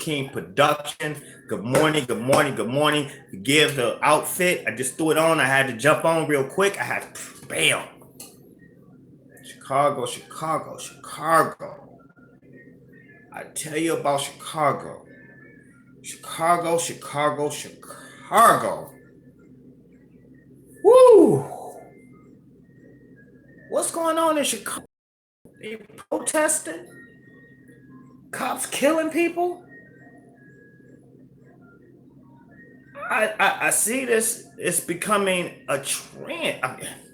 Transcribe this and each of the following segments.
King production. Good morning, good morning, good morning. Forgive the outfit. I just threw it on. I had to jump on real quick. I had bam. Chicago, Chicago, Chicago. I tell you about Chicago. Chicago, Chicago, Chicago. Woo! What's going on in Chicago? They protesting? Cops killing people? I see this. It's becoming a trend.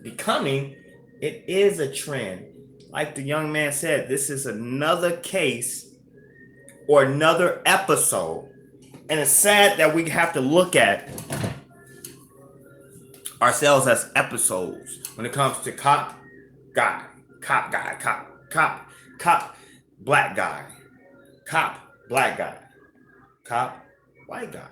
It is a trend. Like the young man said, this is another case or another episode. And it's sad that we have to look at ourselves as episodes when it comes to cop guy, cop guy, cop, black guy, cop, black guy, cop, white guy.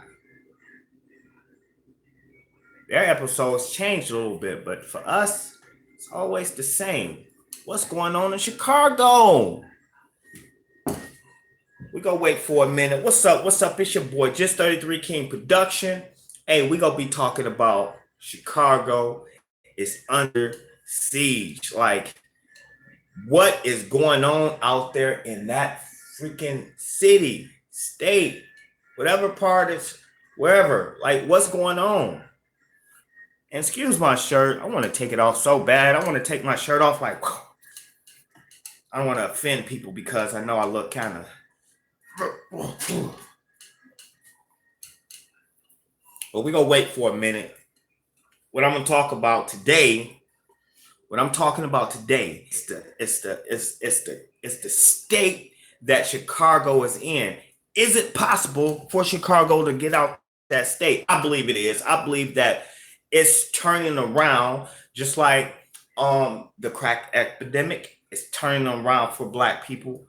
Their episodes changed a little bit, but for us, it's always the same. What's going on in Chicago? We gonna wait for a minute. What's up? What's up? It's your boy, Just 33 King Production. Hey, we gonna be talking about Chicago is under siege. Like, what is going on out there in that freaking city, state, whatever part it's, wherever. Like, what's going on? And excuse my shirt. I want to take it off so bad. I want to take my shirt off like, I don't want to offend people because I know I look kind of. But we're going to wait for a minute. What I'm going to talk about today, it's the state that Chicago is in. Is it possible for Chicago to get out that state? I believe it is. I believe that it's turning around, just like the crack epidemic is turning around for Black people.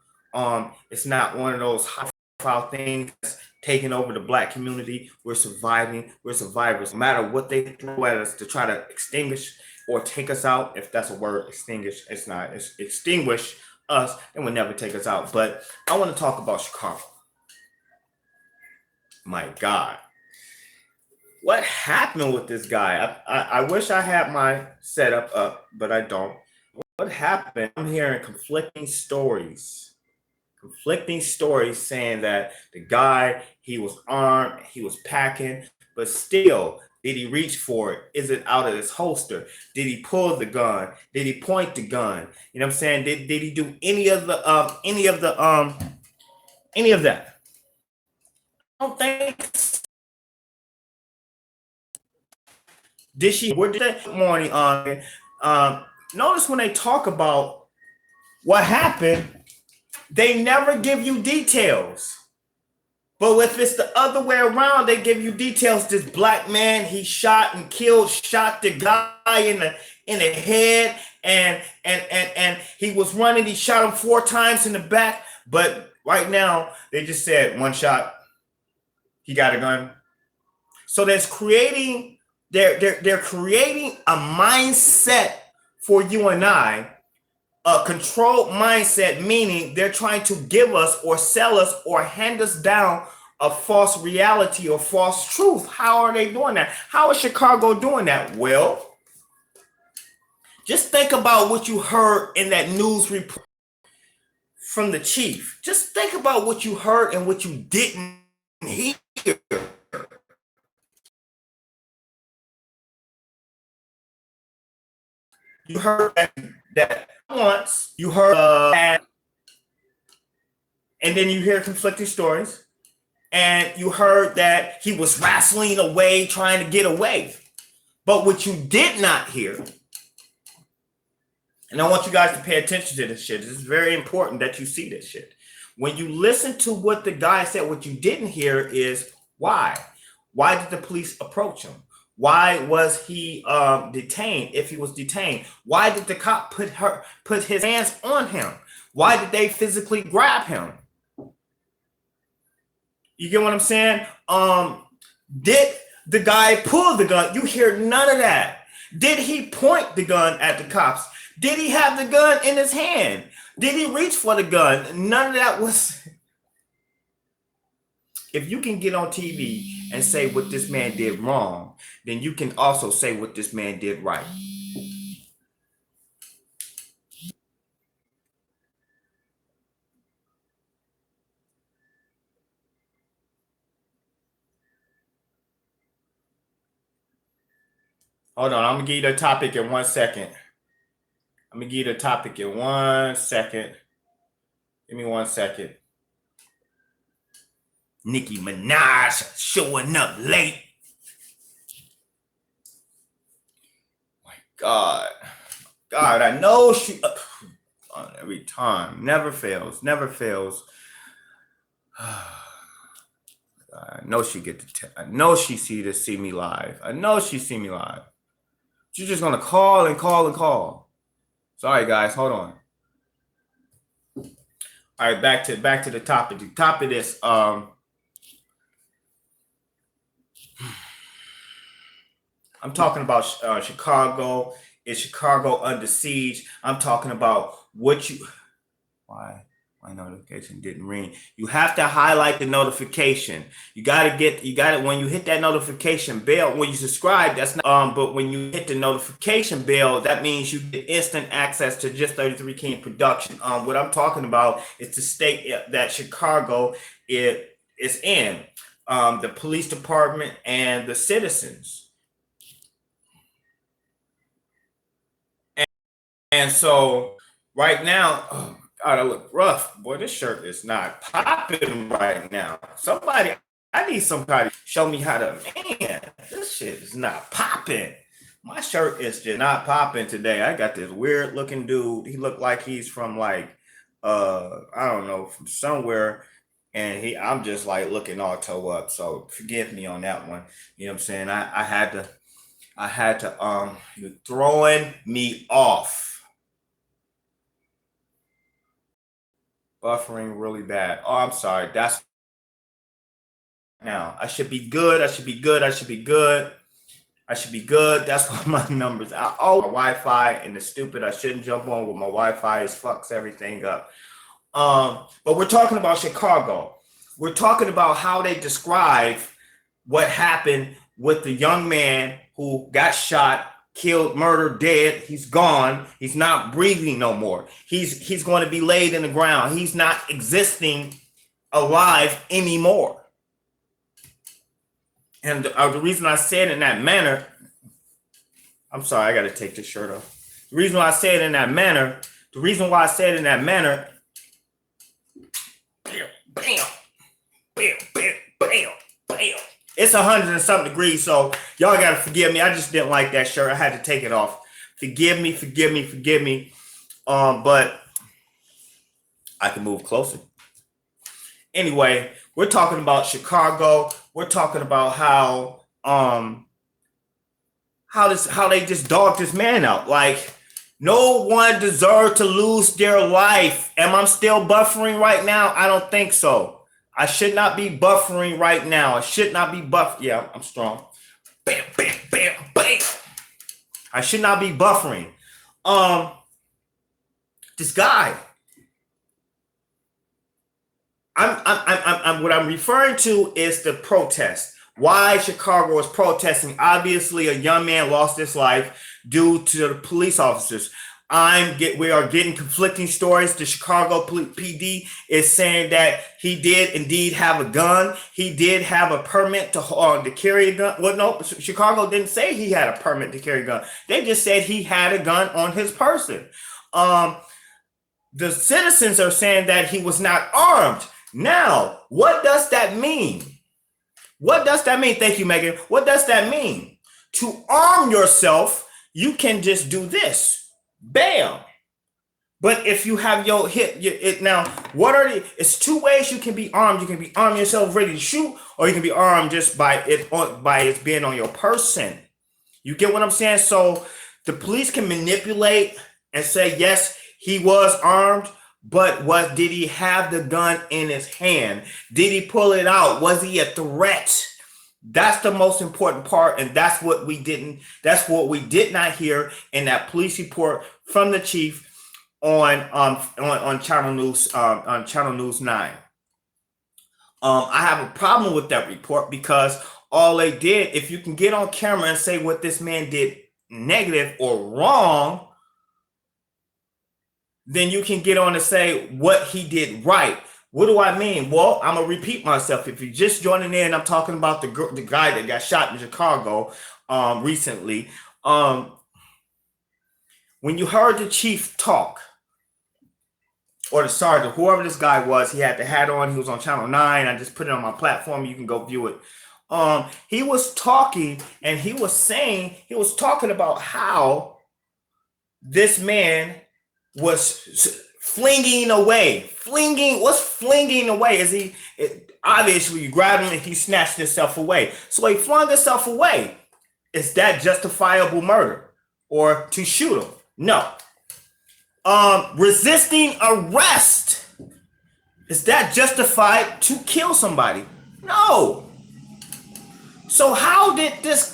It's not one of those high-profile things that's taking over the Black community. We're surviving. We're survivors. No matter what they throw at us to try to extinguish or take us out, if that's a word, extinguish. It's not. It's extinguish us and will never take us out. But I want to talk about Chicago. My God. What happened with this guy? I wish I had my setup up, but I don't. What happened? I'm hearing conflicting stories saying that the guy, he was armed, he was packing, but still, did he reach for it? Is it out of his holster? Did he pull the gun? Did he point the gun? You know what I'm saying? Did he do any of that? I don't think. Did she? Where did that morning on? Notice when they talk about what happened, they never give you details. But if it's the other way around, they give you details. This Black man, he shot the guy in the head, and he was running. He shot him 4 times in the back. But right now, they just said 1 shot. He got a gun. So they're creating a mindset for you and I. A controlled mindset, meaning they're trying to give us or sell us or hand us down a false reality or false truth. How are they doing that? How is Chicago doing that? Well, just think about what you heard in that news report from the chief. Just think about what you heard and what you didn't hear. You heard that once, you heard and then you hear conflicting stories, and you heard that he was wrestling away, trying to get away. But what you did not hear, and I want you guys to pay attention to this shit. It's very important that you see this shit. When you listen to what the guy said, what you didn't hear is why. Why did the police approach him? Why was he detained if he was detained? Why did the cop put his hands on him? Why did they physically grab him? You get what I'm saying? Did the guy pull the gun? You hear none of that. Did he point the gun at the cops? Did he have the gun in his hand? Did he reach for the gun? None of that was. if you can get on TV and say what this man did wrong, then you can also say what this man did right. Hold on, I'm gonna give you the topic in 1 second. I'm gonna give you the topic in 1 second. Give me 1 second. Nicki Minaj showing up late. My God, I know she. Every time, never fails, never fails. I know she get to. I know she see me live. I know she see me live. She's just gonna call and call and call. Sorry, guys. Hold on. All right, back to the topic. The topic is I'm talking about Chicago. Is Chicago under siege? I'm talking about what you. Why my notification didn't ring? You have to highlight the notification. You got it when you hit that notification bell. When you subscribe, that's not. But when you hit the notification bell, that means you get instant access to Just 33 King production. What I'm talking about is the state that Chicago is in. The police department and the citizens. And so right now, oh God, I look rough. Boy, this shirt is not popping right now. I need somebody to show me how to, man, this shit is not popping. My shirt is just not popping today. I got this weird looking dude. He looked like he's from like, I don't know, from somewhere. And I'm just like looking all toe up. So forgive me on that one. You know what I'm saying? I had to, you're throwing me off. Buffering really bad. Oh, I'm sorry. That's now. I should be good. I should be good. I should be good. I should be good. That's why my numbers. My Wi-Fi and the stupid. I shouldn't jump on with my Wi-Fi. It fucks everything up. But we're talking about Chicago. We're talking about how they describe what happened with the young man who got shot, killed, murdered, dead. He's gone. He's not breathing no more. He's going to be laid in the ground. He's not existing alive anymore. And the reason I said in that manner, I'm sorry, I got to take this shirt off. The reason why I said in that manner, bam, bam, bam, bam, bam, bam. It's 100 and something degrees, so y'all gotta forgive me. I just didn't like that shirt. I had to take it off. Forgive me. But I can move closer. Anyway, we're talking about Chicago. We're talking about how they just dogged this man out. Like, no one deserved to lose their life. Am I still buffering right now? I don't think so. I should not be buffering right now. I should not be Yeah, I'm strong. Bam, bam, bam, bam. I should not be buffering. This guy. What I'm referring to is the protest. Why Chicago is protesting. Obviously, a young man lost his life due to the police officers. We are getting conflicting stories. The Chicago PD is saying that he did indeed have a gun. He did have a permit to carry a gun. Well, no, Chicago didn't say he had a permit to carry a gun. They just said he had a gun on his person. The citizens are saying that he was not armed. Now, what does that mean? What does that mean? Thank you, Megan. What does that mean? To arm yourself, you can just do this. Bam. But if you have your hip, now, it's two ways you can be armed. You can be armed yourself, ready to shoot, or you can be armed just by it being on your person. You get what I'm saying? So the police can manipulate and say, yes, he was armed, but did he have the gun in his hand? Did he pull it out? Was he a threat? That's the most important part, and that's what we did not hear in that police report from the chief on Channel News 9. I have a problem with that report because all they did, if you can get on camera and say what this man did negative or wrong, then you can get on and say what he did right. What do I mean? Well, I'm gonna repeat myself. If you're just joining in, I'm talking about the guy that got shot in Chicago recently. When you heard the chief talk, or the sergeant, whoever this guy was, he had the hat on. He was on Channel 9. I just put it on my platform. You can go view it. He was talking, and he was talking about how this man was flinging away. What's flinging away? Obviously, you grabbed him and he snatched himself away. So he flung himself away. Is that justifiable murder or to shoot him? No. Resisting arrest, is that justified to kill somebody? No. So how did this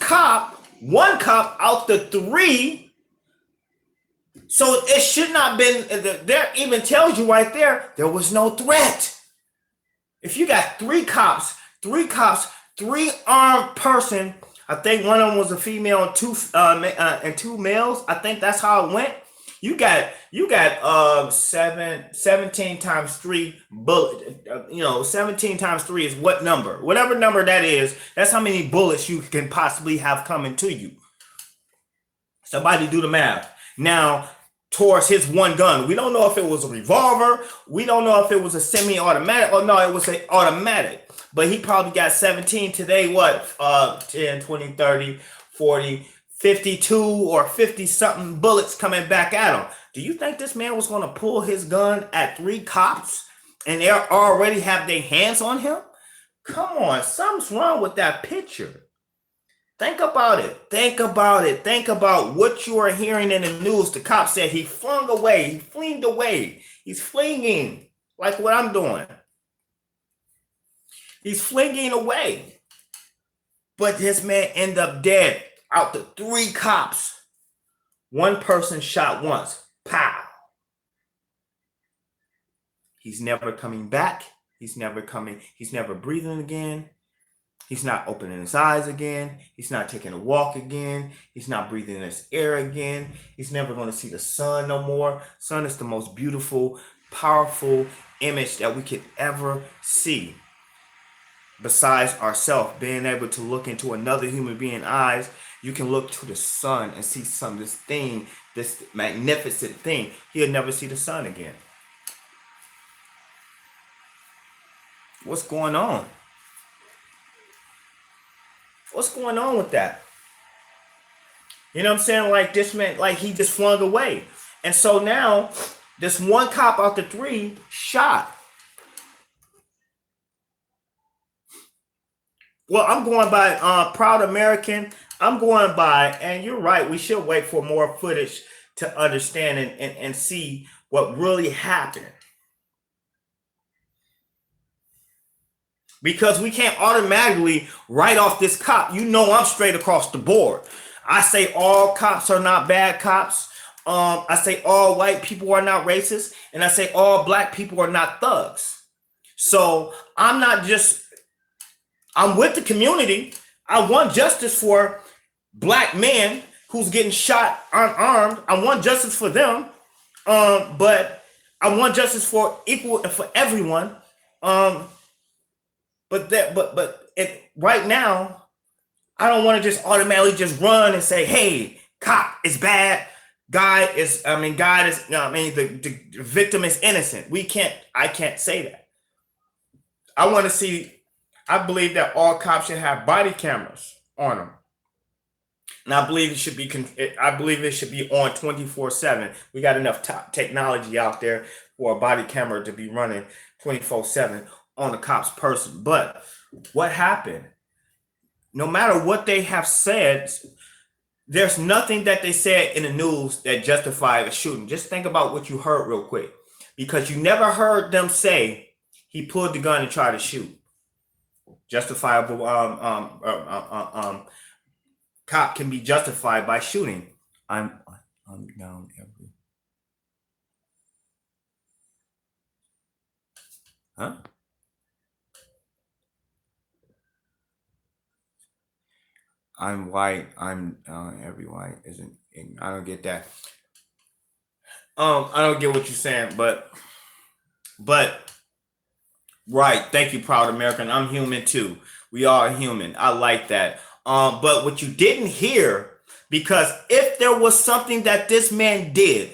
one cop out the three, so it should not been, there even tells you right there was no threat. If you got three cops, three armed person, I think one of them was a female and two males. I think that's how it went. You got 17 times 3 bullet. 17 times 3 is what number? Whatever number that is, that's how many bullets you can possibly have coming to you. Somebody do the math. Now, towards his one gun, we don't know if it was a revolver. We don't know if it was a semi-automatic. Oh no, it was an automatic. But he probably got 17 today. What? 10, 20, 30, 40. 52 or 50 something bullets coming back at him. Do you think this man was going to pull his gun at 3 cops and they already have their hands on him? Come on, something's wrong with that picture. Think about it. Think about what you are hearing in the news. The cop said he flung away. He flinged away. He's flinging like what I'm doing. He's flinging away. But this man ended up dead. Out the 3 cops, one person shot once. Pow. He's never coming back. He's never breathing again. He's not opening his eyes again. He's not taking a walk again. He's not breathing this air again. He's never going to see the sun no more. Sun is the most beautiful, powerful image that we could ever see. Besides ourselves, being able to look into another human being's eyes, you can look to the sun and see this magnificent thing. He'll never see the sun again. What's going on? What's going on with that? You know what I'm saying? Like this man, like he just flung away. And so now, this one cop out the 3 shot. Well, I'm going by Proud American. I'm going by, and you're right, we should wait for more footage to understand and see what really happened. Because we can't automatically write off this cop. You know I'm straight across the board. I say all cops are not bad cops. I say all white people are not racist. And I say all black people are not thugs. So I'm with the community. I want justice for black men who's getting shot unarmed. I want justice for them. But I want justice for everyone. Right now, I don't want to just automatically just run and say, hey, cop is bad. The victim is innocent. I can't say that. I believe that all cops should have body cameras on them. And I believe it should be on 24/7. We got enough technology out there for a body camera to be running 24/7 on a cop's person. But what happened? No matter what they have said, there's nothing that they said in the news that justified a shooting. Just think about what you heard real quick, because you never heard them say he pulled the gun and tried to shoot. Justifiable cop can be justified by shooting. I'm down every. Huh? I'm white. I'm every white isn't. I don't get that. I don't get what you're saying, but right. Thank you, proud American. I'm human too. We are human. I like that. But what you didn't hear, because if there was something that this man did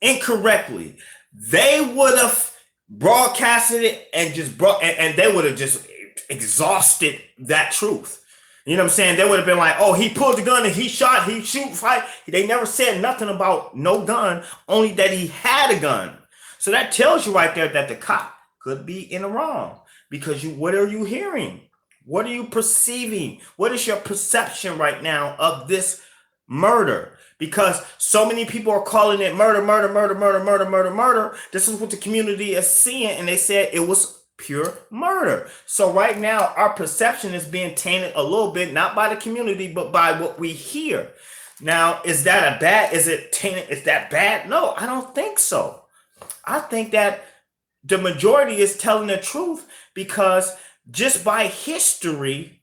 incorrectly, they would have broadcasted it and just and they would have just exhausted that truth. You know what I'm saying? They would have been like, oh, he pulled the gun and he shot, he shoot, fight. They never said nothing about no gun, only that he had a gun. So that tells you right there that the cop could be in the wrong, because what are you hearing? What are you perceiving? What is your perception right now of this murder? Because so many people are calling it murder, murder, murder, murder, murder, murder, murder. This is what the community is seeing, and they said it was pure murder. So right now, our perception is being tainted a little bit, not by the community, but by what we hear. Now, is that a bad? Is it tainted? Is that bad? No, I don't think so. I think that the majority is telling the truth, because just by history,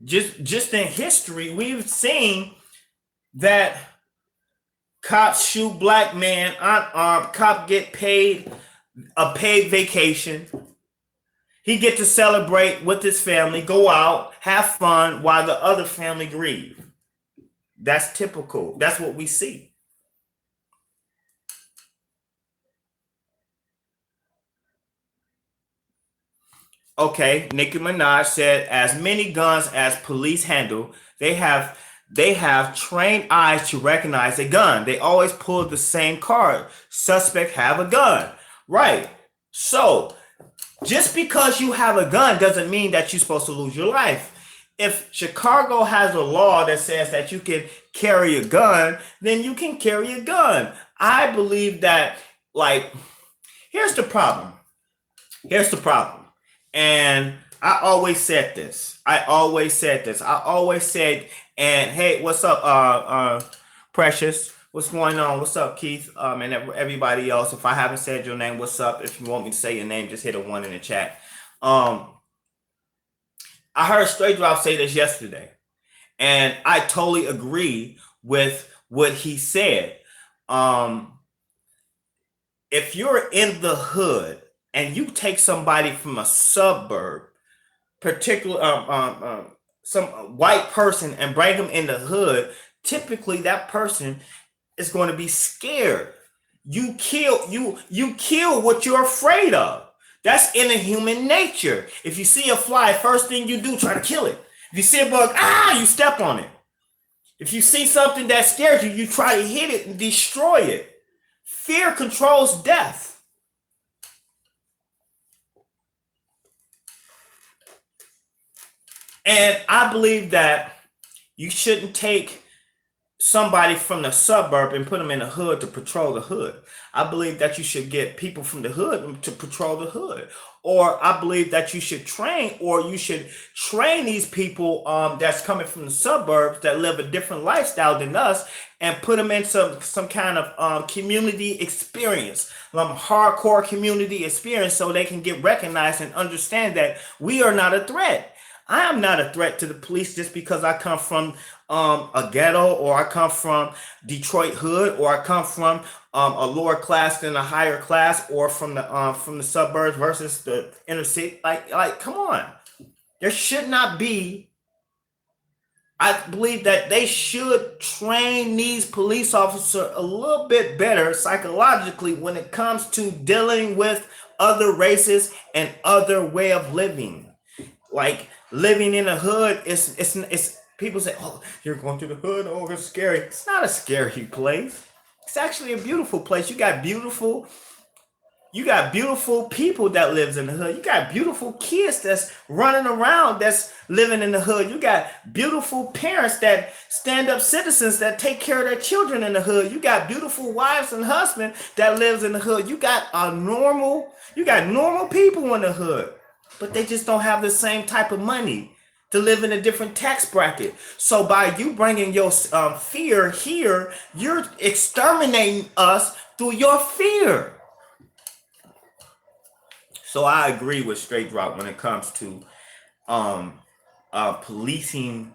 just in history, we've seen that cops shoot black man unarmed, cop get paid a paid vacation. He get to celebrate with his family, go out, have fun, while the other family grieve. That's typical. That's what we see. Okay, Nicki Minaj said, as many guns as police handle, they have trained eyes to recognize a gun. They always pull the same card. Suspect have a gun. Right. So just because you have a gun doesn't mean that you're supposed to lose your life. If Chicago has a law that says that you can carry a gun, then you can carry a gun. I believe that, like, here's the problem. Here's the problem. And I always said this. I always said, and hey, what's up, Precious? What's going on? What's up, Keith? And everybody else. If I haven't said your name, what's up? If you want me to say your name, just hit a one in the chat. I heard Straight Drop say this yesterday, and I totally agree with what he said. If you're in the hood and you take somebody from a suburb, particular some white person, and bring them in the hood, typically that person is going to be scared. You kill what you're afraid of. That's in a human nature. If you see a fly, first thing you do, try to kill it. If you see a bug, you step on it. If you see something that scares you, you try to hit it and destroy it. Fear controls death. And I believe that you shouldn't take somebody from the suburb and put them in the hood to patrol the hood. I believe that you should get people from the hood to patrol the hood. Or I believe that you should train these people that's coming from the suburbs that live a different lifestyle than us, and put them in some kind of community experience, hardcore community experience, so they can get recognized and understand that we are not a threat. I am not a threat to the police just because I come from a ghetto, or I come from Detroit hood, or I come from a lower class than a higher class, or from the suburbs versus the inner city. Like, come on. There should not be. I believe that they should train these police officers a little bit better psychologically when it comes to dealing with other races and other way of living. Like, living in the hood, it's people say, oh, you're going to the hood, oh, it's scary. It's not a scary place. It's actually a beautiful place. You got beautiful people that lives in the hood. You got beautiful kids that's running around, that's living in the hood. You got beautiful parents that stand up citizens that take care of their children in the hood. You got beautiful wives and husbands that lives in the hood. You got normal people in the hood, but they just don't have the same type of money. to live in a different tax bracket. So by you bringing your fear here, you're exterminating us through your fear. So I agree with Straight Drop when it comes to policing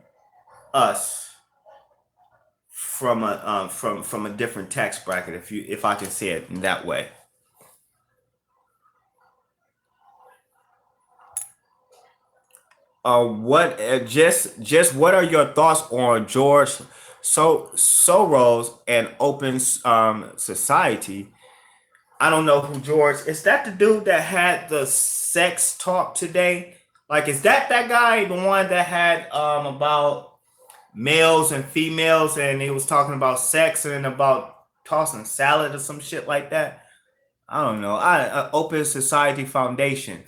us from a different tax bracket, if I can say it in that way. Just what are your thoughts on George Soros and open society? I don't know who George is. That the dude that had the sex talk today? Like, is that guy, the one that had about males and females, and he was talking about sex and about tossing salad or some shit like that? I don't know. Open Society Foundation.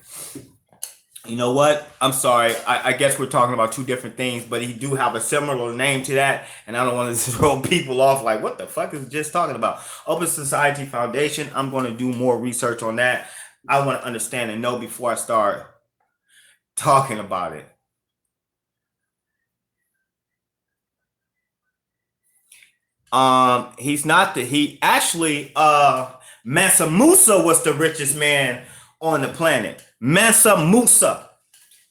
You know what? I'm sorry. I guess we're talking about two different things, but he do have a similar name to that, and I don't want to throw people off like, what the fuck is just talking about? Open Society Foundation. I'm going to do more research on that. I want to understand and know before I start talking about it. He's not he actually, Mansa Musa was the richest man on the planet. Mansa Musa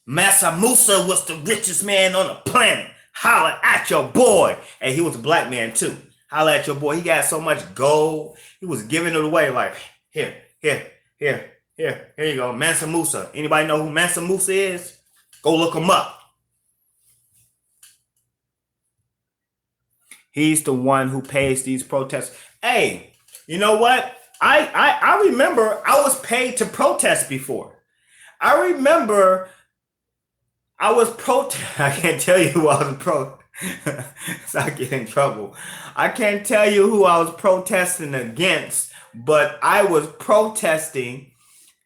was the richest man on the planet. Holla at your boy. And he was a black man too. Holla at your boy. He got so much gold. He was giving it away like, here you go. Mansa Musa. Anybody know who Mansa Musa is? Go look him up. He's the one who pays these protests. Hey, you know what? I remember I was paid to protest before. I remember I was I can't tell you who I was so I get in trouble. I can't tell you who I was protesting against, but I was protesting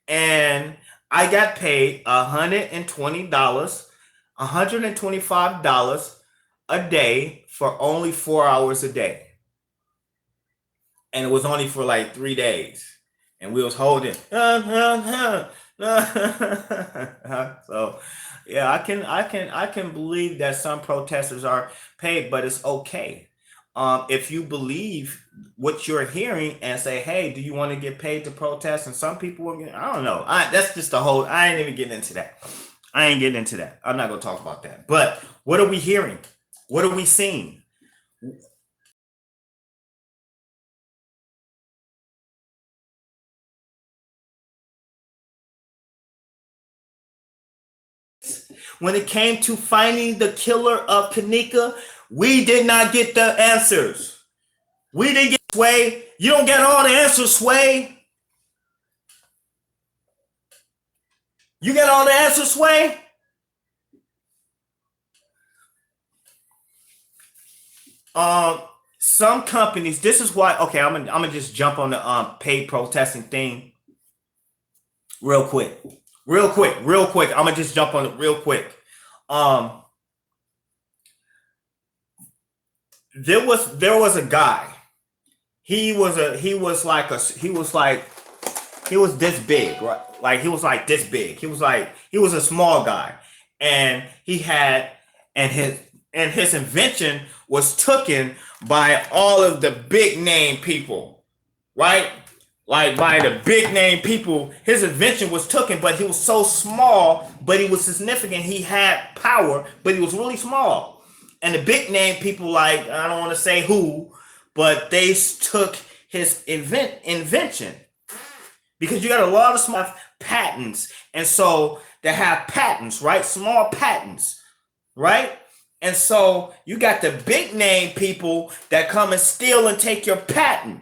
and I got paid $120, $125 a day for only 4 hours a day. And it was only for like 3 days. And we was holding. So yeah, I can believe that some protesters are paid, but it's okay. If you believe what you're hearing and say, hey, do you want to get paid to protest? And some people will get, I don't know. That's just the whole, I ain't even getting into that. I ain't getting into that. I'm not going to talk about that. But what are we hearing? What are we seeing? When it came to finding the killer of Kenneka, we did not get the answers. We didn't get Sway. You don't get all the answers, Sway. You get all the answers, Sway? Some companies, this is why, okay, I'm gonna just jump on the paid protesting thing real quick. I'm gonna just jump on it real quick. There was a guy. He was this big, right? Like he was like this big. He was a small guy, and his invention was taken by all of the big name people, right? Like by the big name people, his invention was taken, but he was so small, but he was significant. He had power, but he was really small. And the big name people, like, I don't want to say who, but they took his invention. Because you got a lot of small patents. And so they have patents, right? Small patents, right? And so you got the big name people that come and steal and take your patent.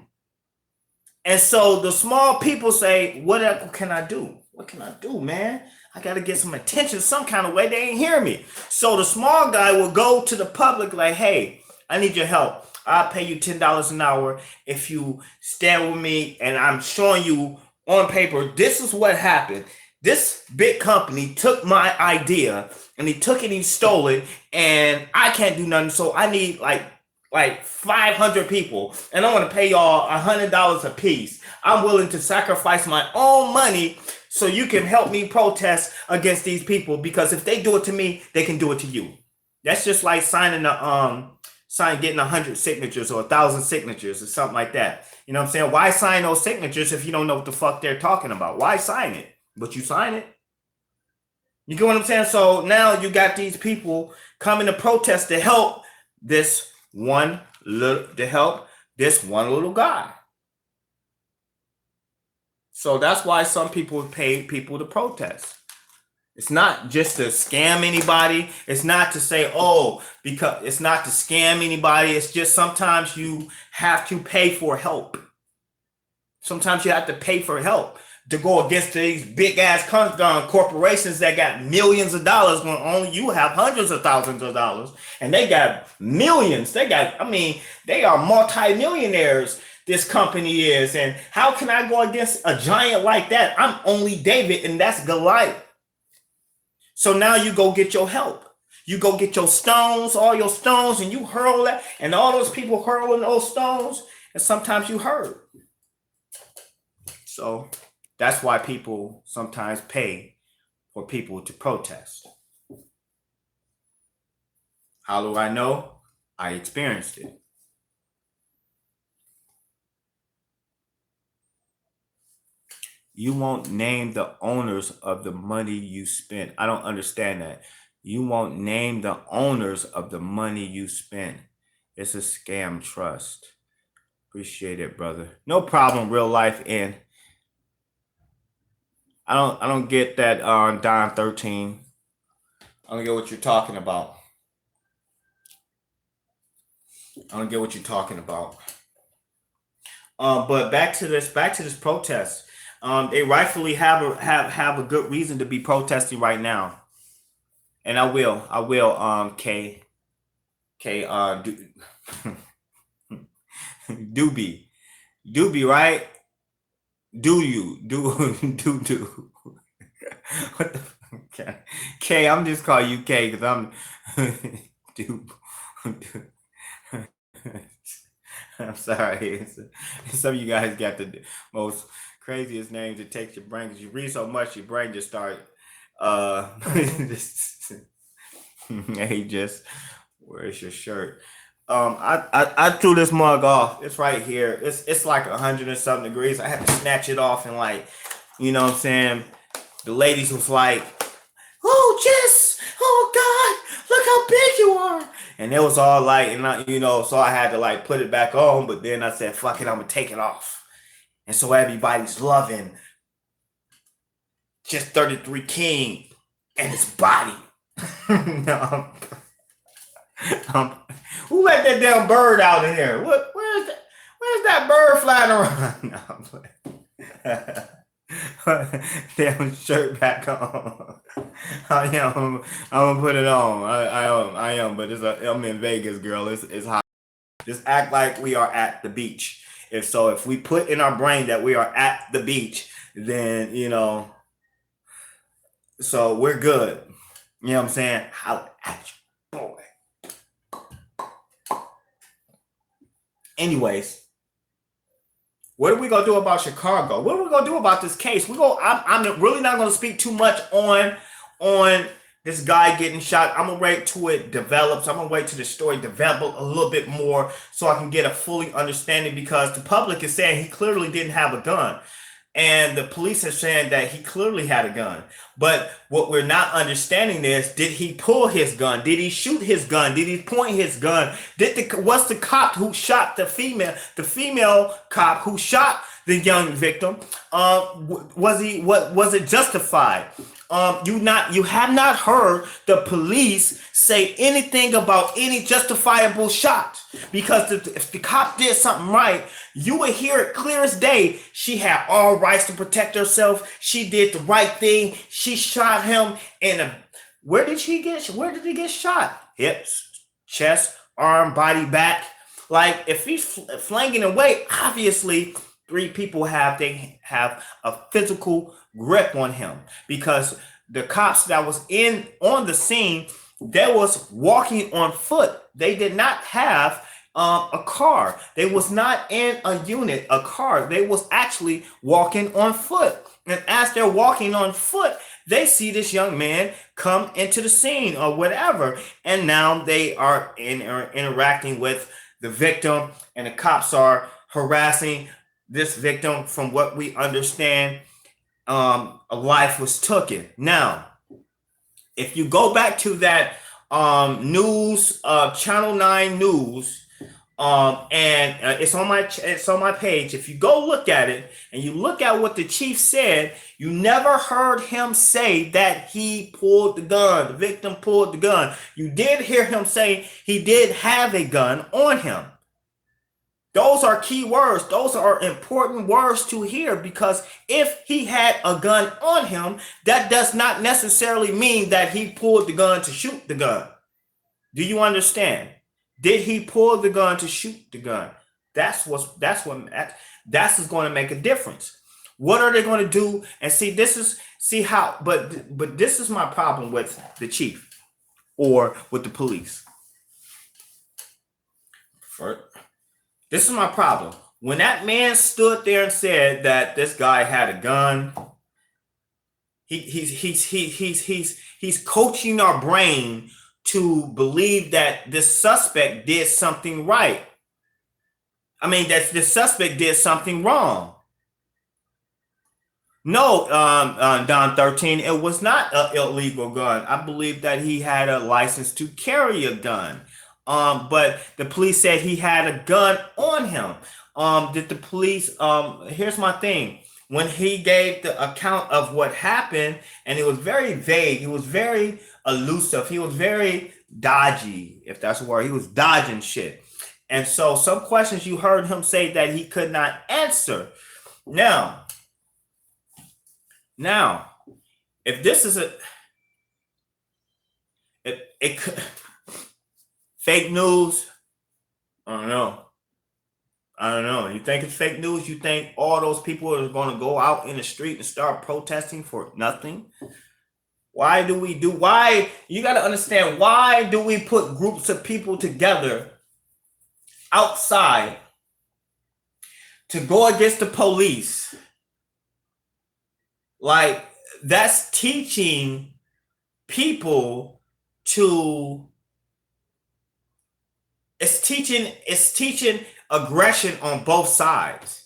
And so the small people say, what can I do? What can I do, man? I got to get some attention some kind of way. They ain't hear me. So the small guy will go to the public like, hey, I need your help. I'll pay you $10 an hour if you stand with me and I'm showing you on paper, this is what happened. This big company took my idea and he took it and he stole it and I can't do nothing. So I need like 500 people and I want to pay y'all $100 a piece. I'm willing to sacrifice my own money so you can help me protest against these people, because if they do it to me, they can do it to you. That's just like getting 100 signatures or 1,000 signatures or something like that. You know what I'm saying? Why sign those signatures if you don't know what the fuck they're talking about? Why sign it? But you sign it. You get what I'm saying? So now you got these people coming to protest to help this one little guy. So that's why some people pay people to protest. It's not just to scam anybody. It's not to say, oh, because it's not to scam anybody. It's just sometimes you have to pay for help. Sometimes you have to pay for help to go against these big ass corporations that got millions of dollars when only you have hundreds of thousands of dollars, and they got millions. They are multi-millionaires. This company is, and how can I go against a giant like that? I'm only David, and that's Goliath. So now you go get your help. You go get your stones, all your stones, and you hurl that, and all those people hurling those stones, and sometimes you hurt. So that's why people sometimes pay for people to protest. How do I know? I experienced it. You won't name the owners of the money you spent. I don't understand that. You won't name the owners of the money you spent. It's a scam trust. Appreciate it, brother. No problem, real life. And I don't get that on Don 13. I don't get what you're talking about. But back to this protest. They rightfully have a good reason to be protesting right now, and I will. K, Doobie, right? Do. What the fuck? K, I'm just calling you K because I'm I'm sorry. Some of you guys got the most craziest names to take your brain, because you read so much, your brain just start hey, just where's your shirt? I threw this mug off. It's right here. It's like 100 and something degrees. I had to snatch it off, and like, you know what I'm saying? The ladies was like, oh, Jess, oh God, look how big you are. And it was all like, and so I had to like put it back on, but then I said, fuck it, I'm gonna take it off. And so everybody's loving just 33 King and his body. No, who let that damn bird out of here? Where's that bird flying around? No, damn shirt back on. I'm gonna put it on. I am, but I'm in Vegas, girl. It's hot. Just act like we are at the beach. If we put in our brain that we are at the beach, then so we're good. You know what I'm saying? Holla at you, boy. Anyways, what are we gonna do about Chicago? What are we gonna do about this case? I'm really not gonna speak too much on this guy getting shot. I'm gonna wait till it develops. I'm gonna wait till the story develops a little bit more so I can get a fully understanding, because the public is saying he clearly didn't have a gun, and the police are saying that he clearly had a gun. But what we're not understanding is, did he pull his gun? Did he shoot his gun? Did he point his gun? Was the cop who shot the female cop who shot the young victim, was it justified? You have not heard the police say anything about any justifiable shot, because if the cop did something right, you would hear it clear as day. She had all rights to protect herself. She did the right thing. She shot him where did he get shot? Hips, chest, arm, body, back. Like, if he's flanging away, obviously 3 people have a physical grip on him, because the cops that was on the scene, they was walking on foot. They did not have a car. They was not in a unit, a car. They was actually walking on foot. And as they're walking on foot, they see this young man come into the scene or whatever. And now they are interacting with the victim, and the cops are harassing this victim. From what we understand, a life was taken. Now, if you go back to that news, Channel 9 news, and it's on my page. If you go look at it and you look at what the chief said, you never heard him say that he pulled the gun. The victim pulled the gun. You did hear him say he did have a gun on him. Those are key words. Those are important words to hear, because if he had a gun on him, that does not necessarily mean that he pulled the gun to shoot the gun. Do you understand? Did he pull the gun to shoot the gun? That's what's going to make a difference. What are they going to do? And this is my problem with the chief or with the police. This is my problem. When that man stood there and said that this guy had a gun, he's coaching our brain to believe that this suspect did something right. I mean, that the suspect did something wrong. No, Don 13, it was not an illegal gun. I believe that he had a license to carry a gun. But the police said he had a gun on him. Did the police, here's my thing. When he gave the account of what happened, and it was very vague, he was very elusive, he was very dodgy, if that's a word. He was dodging shit. And so some questions you heard him say that he could not answer. Now, if this is it could fake news, I don't know. You think it's fake news? You think all those people are going to go out in the street and start protesting for nothing? Why you got to understand, why do we put groups of people together outside to go against the police? Like, that's teaching people it's teaching aggression on both sides.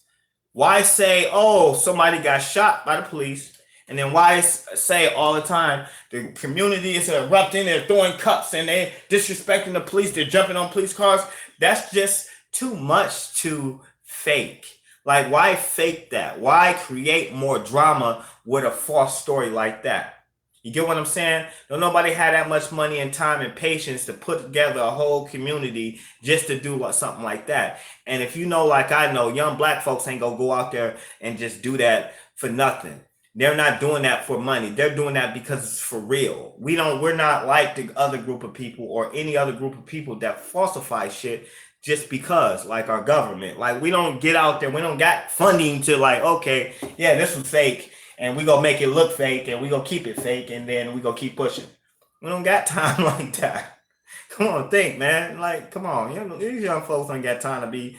Why say, oh, somebody got shot by the police, and then why say all the time the community is erupting, they're throwing cups and they're disrespecting the police, they're jumping on police cars? That's just too much to fake. Like, why fake that? Why create more drama with a false story like that? You get what I'm saying? Don't nobody have that much money and time and patience to put together a whole community just to do something like that. And if you know, like I know, young black folks ain't gonna go out there and just do that for nothing. They're not doing that for money. They're doing that because it's for real. We're not like the other group of people or any other group of people that falsify shit just because, like our government. Like, we don't get out there, we don't got funding to like, okay, yeah, this was fake, and we gonna make it look fake, and we gonna keep it fake, and then we gonna keep pushing. We don't got time like that. Come on, think, man. Like, come on. These young folks don't got time to be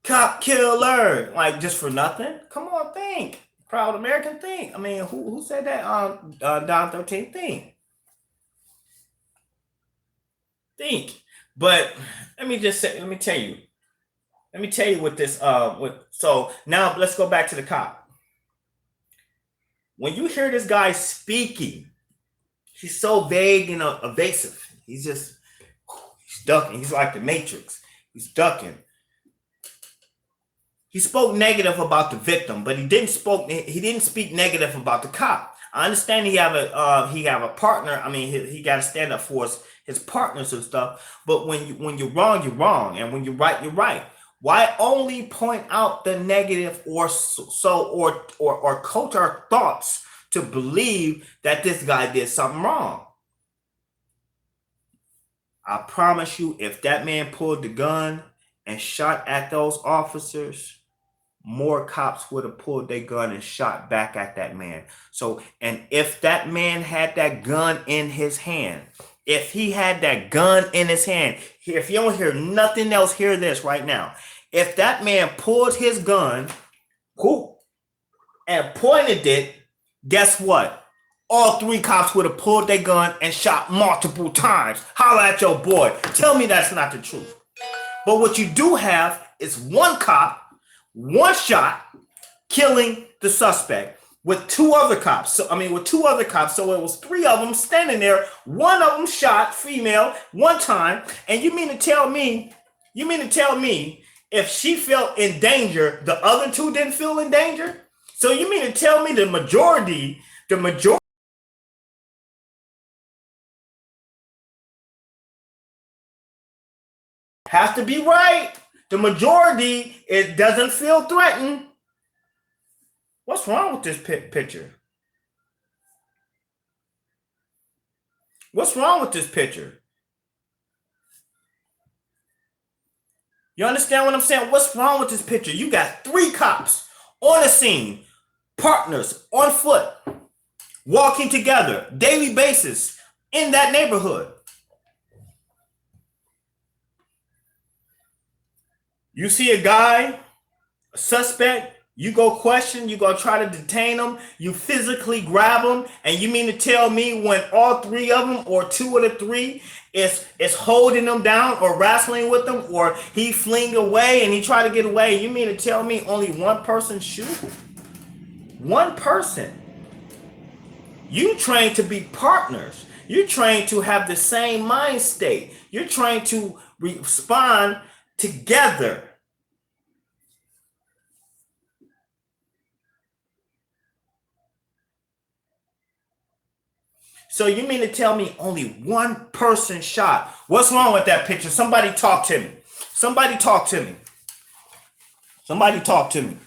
cop killer, like, just for nothing. Come on, think. Proud American, think. I mean, who said that? Don 13, think. But let me tell you what this so now let's go back to the cop. When you hear this guy speaking, he's so vague and evasive. He's ducking. He's like the Matrix. He's ducking. He spoke negative about the victim, but he didn't speak negative about the cop. I understand he have a partner. I mean, he got to stand up for his partners and stuff. But when you're wrong, you're wrong, and when you're right, you're right. Why only point out the negative or coach our thoughts to believe that this guy did something wrong? I promise you, if that man pulled the gun and shot at those officers, more cops would have pulled their gun and shot back at that man. So, and if that man had that gun in his hand, if he had that gun in his hand, if you don't hear nothing else, hear this right now. If that man pulled his gun, whoop, and pointed it, guess what? All three cops would have pulled their gun and shot multiple times. Holla at your boy. Tell me that's not the truth. But what you do have is one cop, one shot, killing the suspect with two other cops. So it was three of them standing there. One of them shot female one time. And you mean to tell me if she felt in danger, the other two didn't feel in danger? So you mean to tell me the majority has to be right. The majority, it doesn't feel threatened. What's wrong with this picture? What's wrong with this picture? You understand what I'm saying? What's wrong with this picture? You got three cops on the scene, partners on foot, walking together, daily basis in that neighborhood. You see a guy, a suspect, you go question, you go try to detain him, you physically grab him, and you mean to tell me when all three of them or two of the three is holding them down or wrestling with them, or he fling away and he try to get away, you mean to tell me only one person shoot? One person. You trained to be partners. You're trained to have the same mind state. You're trained to respond together. So you mean to tell me only one person shot? What's wrong with that picture? Somebody talk to me. Somebody talk to me. Somebody talk to me.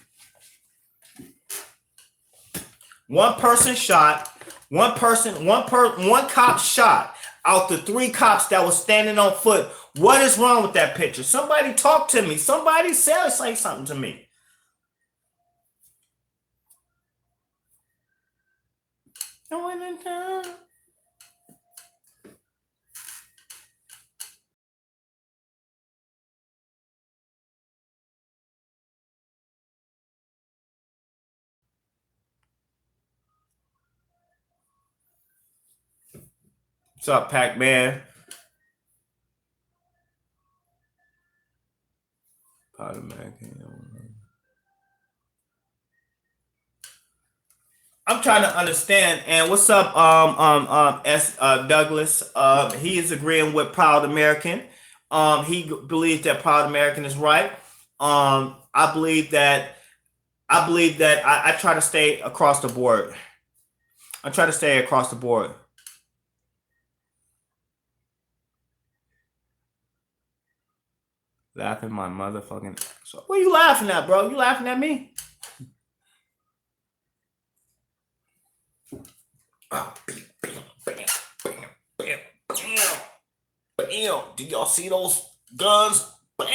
One person shot. One cop shot out the three cops that was standing on foot. What is wrong with that picture? Somebody talk to me. Somebody say something to me. What's up, Pac-Man? I'm trying to understand. And what's up, Douglas? He is agreeing with Proud American. He believes that Proud American is right. I believe that. I try to stay across the board. I try to stay across the board. Laughing my motherfucking. So what are you laughing at, bro? You laughing at me? Oh, bam, bam, bam, bam, bam, bam. Did y'all see those guns? Bam,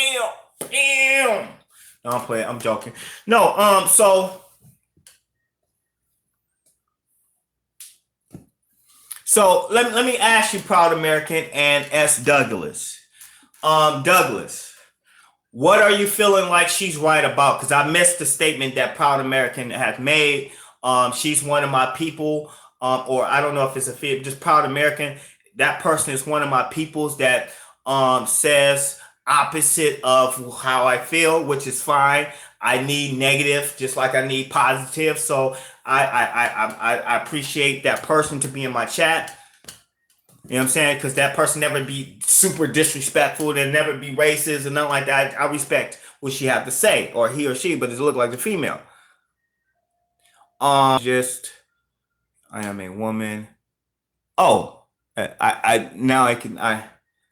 bam. No, I'm playing. I'm joking. No, So let me ask you, Proud American and S. Douglas. Douglas, what are you feeling like she's right about? Because I missed the statement that Proud American has made. She's one of my people, or I don't know if it's a fit, just Proud American. That person is one of my peoples that says opposite of how I feel, which is fine. I need negative just like I need positive. So I appreciate that person to be in my chat. You know what I'm saying? Because that person never be super disrespectful and never be racist and nothing like that. I respect what she have to say, or he or she, but it look like the female. Just I am a woman. Oh, I now I can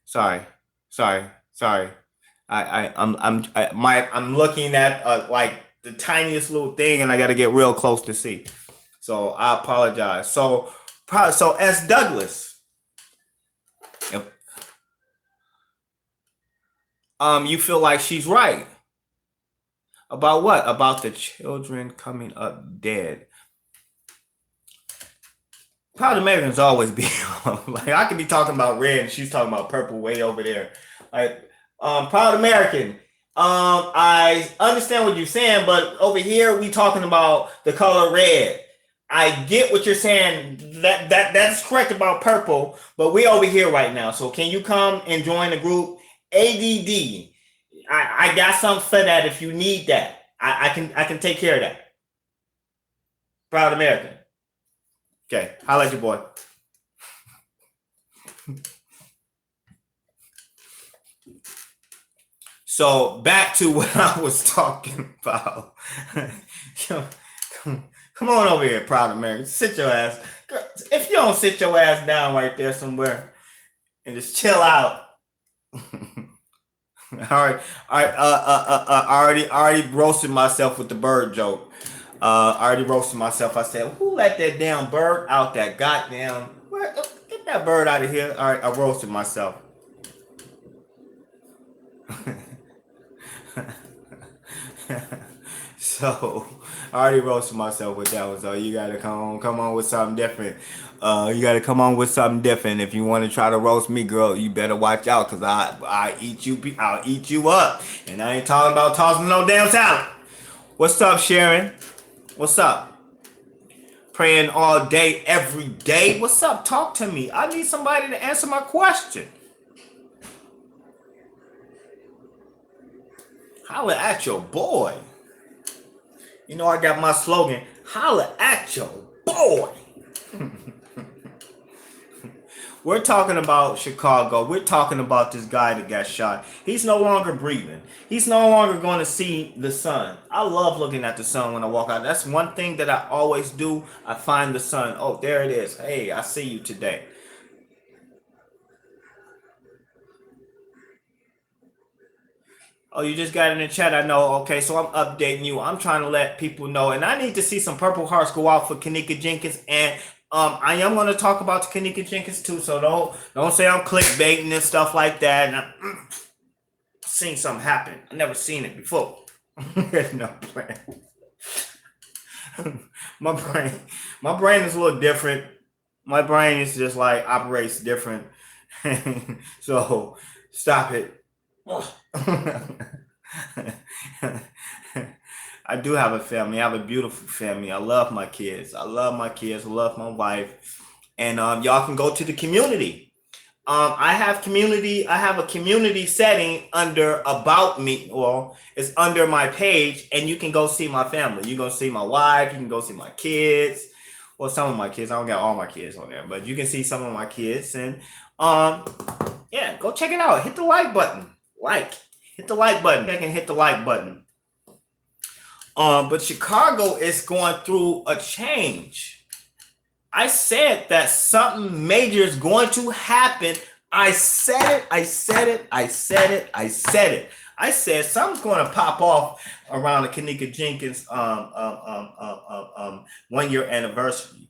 sorry. I'm looking at like the tiniest little thing, and I got to get real close to see. So I apologize. So S. Douglas. Yep. You feel like she's right about what? About the children coming up dead. Proud Americans always be like I could be talking about red and she's talking about purple way over there. Like Proud American. I understand what you're saying, but over here we talking about the color red. I get what you're saying. That's correct about purple, but we over here right now. So can you come and join the group? ADD. I got something for that if you need that. I can take care of that. Proud American. Okay, holla at your boy. So back to what I was talking about. Come on over here, Proud American. Sit your ass. If you don't sit your ass down right there somewhere and just chill out. All right, all right. I already roasted myself with the bird joke. I already roasted myself. I said, "Who let that damn bird out? That goddamn get that bird out of here!" All right, I roasted myself. So I already roasted myself with that one. So you gotta come on with something different. You gotta come on with something different. If you want to try to roast me, girl, you better watch out, cause I'll eat you up. And I ain't talking about tossing no damn salad. What's up, Sharon? What's up? Praying all day, every day. What's up? Talk to me. I need somebody to answer my question. Holla at your boy. You know I got my slogan. Holla at your boy. We're talking about Chicago. We're talking about this guy that got shot. He's no longer breathing. He's no longer going to see the sun. I love looking at the sun when I walk out. That's one thing that I always do. I find the sun. Oh, there it is. Hey, I see you today. Oh, you just got in the chat. I know. Okay, so I'm updating you. I'm trying to let people know, and I need to see some Purple Hearts go out for Kenneka Jenkins, and I am going to talk about the Kenneka Jenkins too. So don't say I'm clickbaiting and stuff like that. And I've seen something happen. I never seen it before. No plan. my brain, my brain is a little different. My brain is just like operates different. So stop it. I do have a family. I have a beautiful family. I love my kids. I love my kids. I love my wife. And y'all can go to the community. I have community. I have a community setting under About Me. Well, it's under my page, and you can go see my family. You can go see my wife. You can go see my kids. Well, some of my kids. I don't got all my kids on there, but you can see some of my kids. And yeah, go check it out. Hit the like button. Hit the like button. I can hit the like button. But Chicago is going through a change. I said that something major is going to happen. I said it. I said it. I said it. I said it. I said something's going to pop off around the Kenneka Jenkins 1 year anniversary.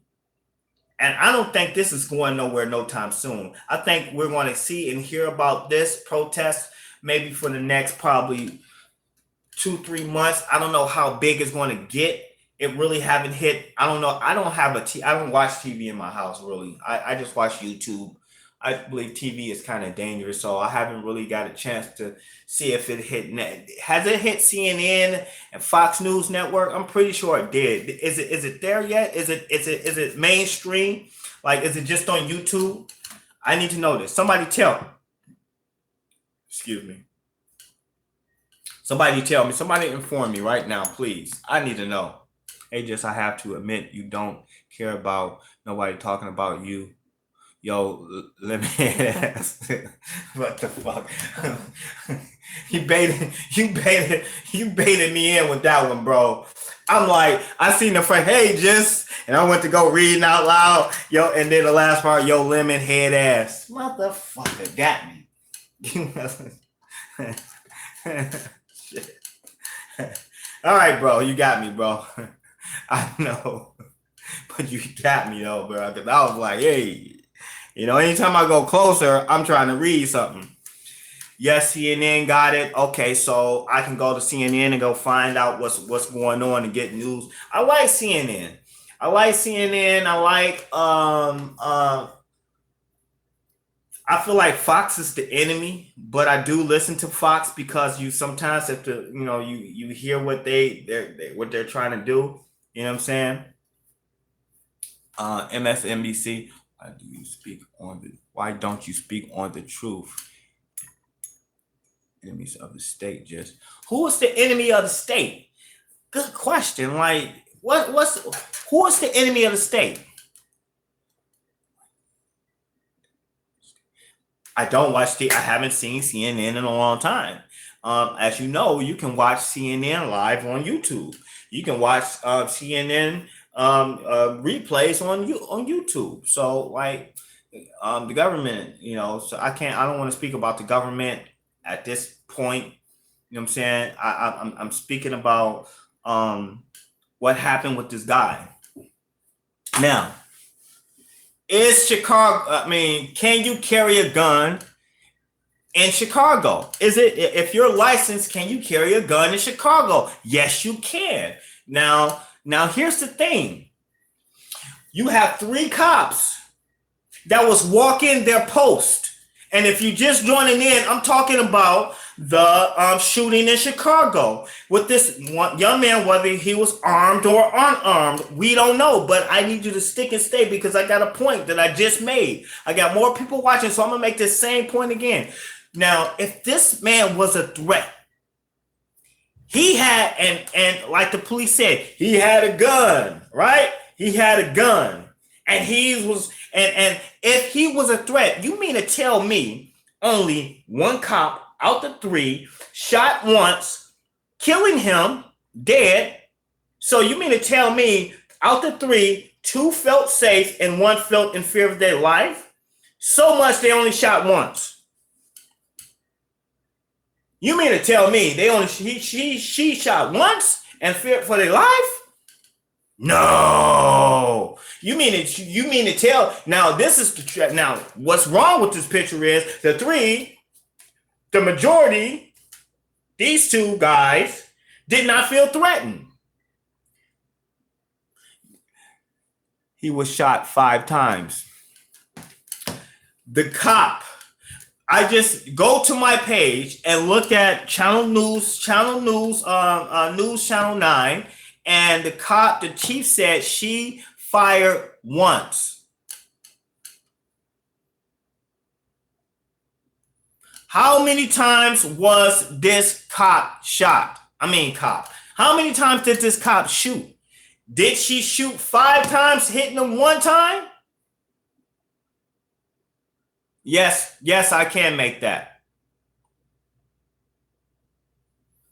And I don't think this is going nowhere no time soon. I think we're going to see and hear about this protest maybe for the next probably 2-3 months. I don't know how big it's going to get. It really haven't hit. I don't know. I don't watch TV in my house really. I just watch YouTube. I believe TV is kind of dangerous, so I haven't really got a chance to see if it hit. Has it hit CNN and Fox News Network? I'm pretty sure it did. Is it there yet? Is it mainstream? Like, is it just on YouTube? I need to know this. Somebody tell me. Excuse me. Somebody tell me. Somebody inform me right now, please. I need to know. Hey, just I have to admit, you don't care about nobody talking about you. Yo, let me ask. What the fuck? you baited me in with that one, bro. I'm like, I seen the front, hey, just, and I went to go reading out loud, yo, and then the last part, yo, lemon head ass. Motherfucker got me. Shit. All right, bro, you got me, bro. I know, but you got me though, bro. Because I was like, hey. Anytime I go closer, I'm trying to read something. Yes, CNN got it. Okay, so I can go to CNN and go find out what's going on and get news. I like CNN. I like CNN. I feel like Fox is the enemy, but I do listen to Fox because you sometimes have to, you hear what what they're trying to do. You know what I'm saying? MSNBC. Why don't you speak on the truth? Enemies of the state. Just who is the enemy of the state? Good question. Like, who is the enemy of the state? I don't watch I haven't seen CNN in a long time. As you know, you can watch CNN live on YouTube. You can watch CNN replays on YouTube. So like the government, so I don't want to speak about the government at this point. You know what I'm saying? I'm speaking about what happened with this guy. Now, is Chicago? I mean, can you carry a gun in Chicago? If you're licensed, can you carry a gun in Chicago? Yes, you can. Now here's the thing. You have 3 cops that was walking their post. And if you just joining in, I'm talking about the shooting in Chicago with this one young man, whether he was armed or unarmed, we don't know. But I need you to stick and stay because I got a point that I just made. I got more people watching, so I'm gonna make this same point again. Now, if this man was a threat, he had, and like the police said, he had a gun, right? He had a gun. And if he was a threat, you mean to tell me only 1 cop out the 3 shot once, killing him dead? So you mean to tell me out the 3, 2 felt safe and 1 felt in fear of their life? So much they only shot once. You mean to tell me she shot once and feared for their life? No. You mean to tell now this is now what's wrong with this picture is the majority, these 2 guys did not feel threatened. He was shot 5 times. The cop, I just go to my page and look at News Channel 9, and the chief said she fired once. How many times was this cop shot? How many times did this cop shoot? Did she shoot 5 times, hitting him 1 time? Yes, I can make that.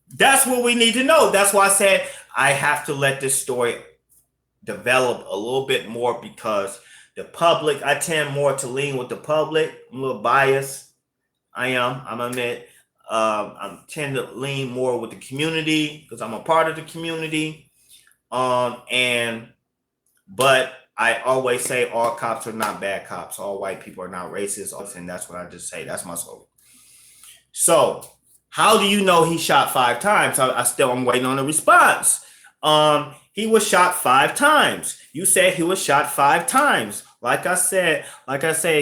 That's what we need to know. That's why I said I have to let this story develop a little bit more because the public, I tend more to lean with the public. I'm a little biased. I'm admit. I tend to lean more with the community because I'm a part of the community. But I always say all cops are not bad cops. All white people are not racist. And that's what I just say. That's my slogan. So how do you know he shot 5 times? I'm waiting on a response. He was shot 5 times. You said he was shot 5 times. Like I said,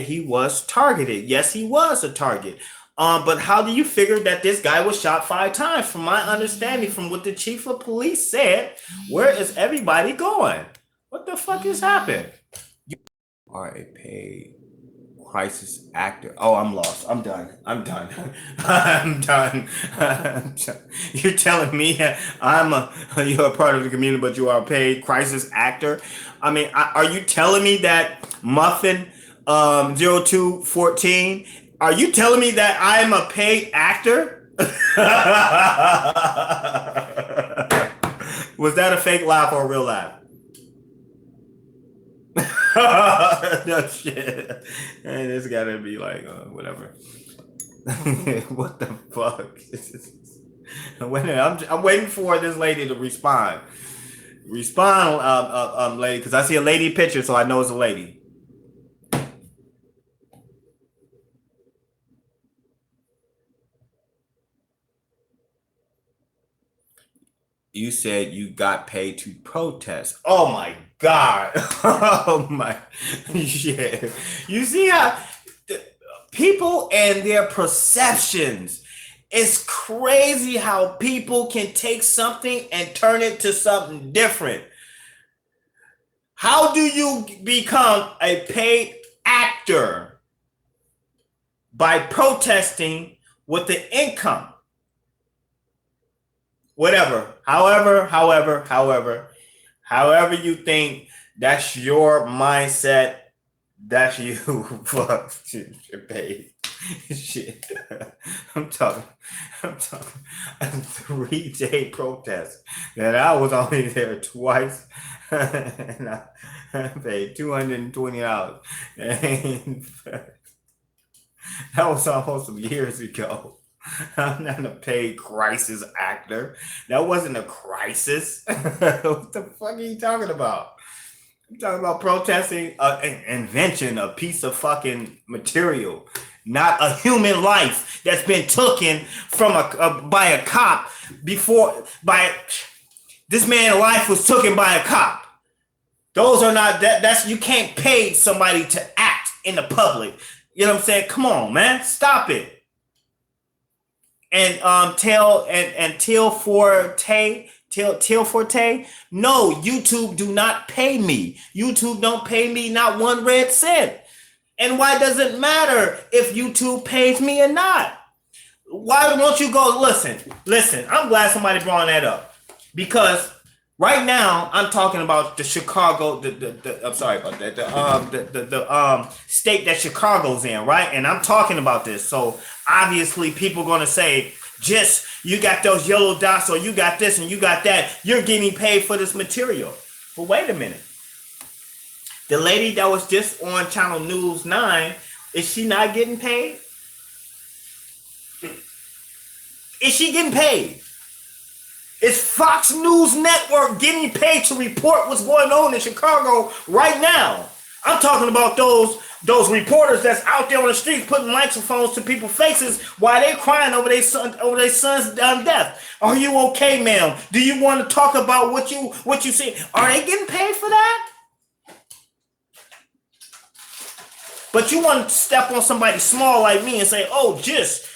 he was targeted. Yes, he was a target. But how do you figure that this guy was shot 5 times? From my understanding, from what the chief of police said, where is everybody going? What the fuck has happened? You are a paid crisis actor. Oh, I'm lost. I'm done. I'm done. You're telling me you're a part of the community, but you are a paid crisis actor? I mean, are you telling me that Muffin 0214? Are you telling me that I am a paid actor? Was that a fake laugh or a real laugh? No shit. Man, this gotta be like whatever. What the fuck? I'm waiting for this lady to respond. Respond, lady, because I see a lady picture, so I know it's a lady. You said you got paid to protest. Oh my God. Oh my shit. You see how people and their perceptions. It's crazy how people can take something and turn it to something different. How do you become a paid actor? By protesting with the income. Whatever. However you think that's your mindset, that's you. Fuck. You're paid. Shit. I'm talking a 3-day protest. And I was only there twice. And I paid $220. And that was almost some years ago. I'm not a paid crisis actor. That wasn't a crisis. What the fuck are you talking about? I'm talking about protesting an invention, a piece of fucking material, not a human life that's been taken from by a cop before. This man's life was taken by a cop. Those are not that's you can't pay somebody to act in the public. You know what I'm saying? Come on, man, stop it. And Till Forte, no, YouTube do not pay me. YouTube don't pay me not 1 red cent. And why does it matter if YouTube pays me or not? Why won't you go listen? I'm glad somebody brought that up, because right now I'm talking about the Chicago, I'm sorry about that, the state that Chicago's in, right? And I'm talking about this, so obviously people are gonna say, just you got those yellow dots, or you got this and you got that, you're getting paid for this material. But wait a minute, the lady that was just on Channel News 9, is she not getting paid? Is she getting paid? Is Fox News Network getting paid to report what's going on in Chicago right now? I'm talking about those reporters that's out there on the streets putting microphones to people's faces while they're crying over their son's death. Are you okay, ma'am? Do you want to talk about what you see? Are they getting paid for that? But you want to step on somebody small like me and say, "Oh, just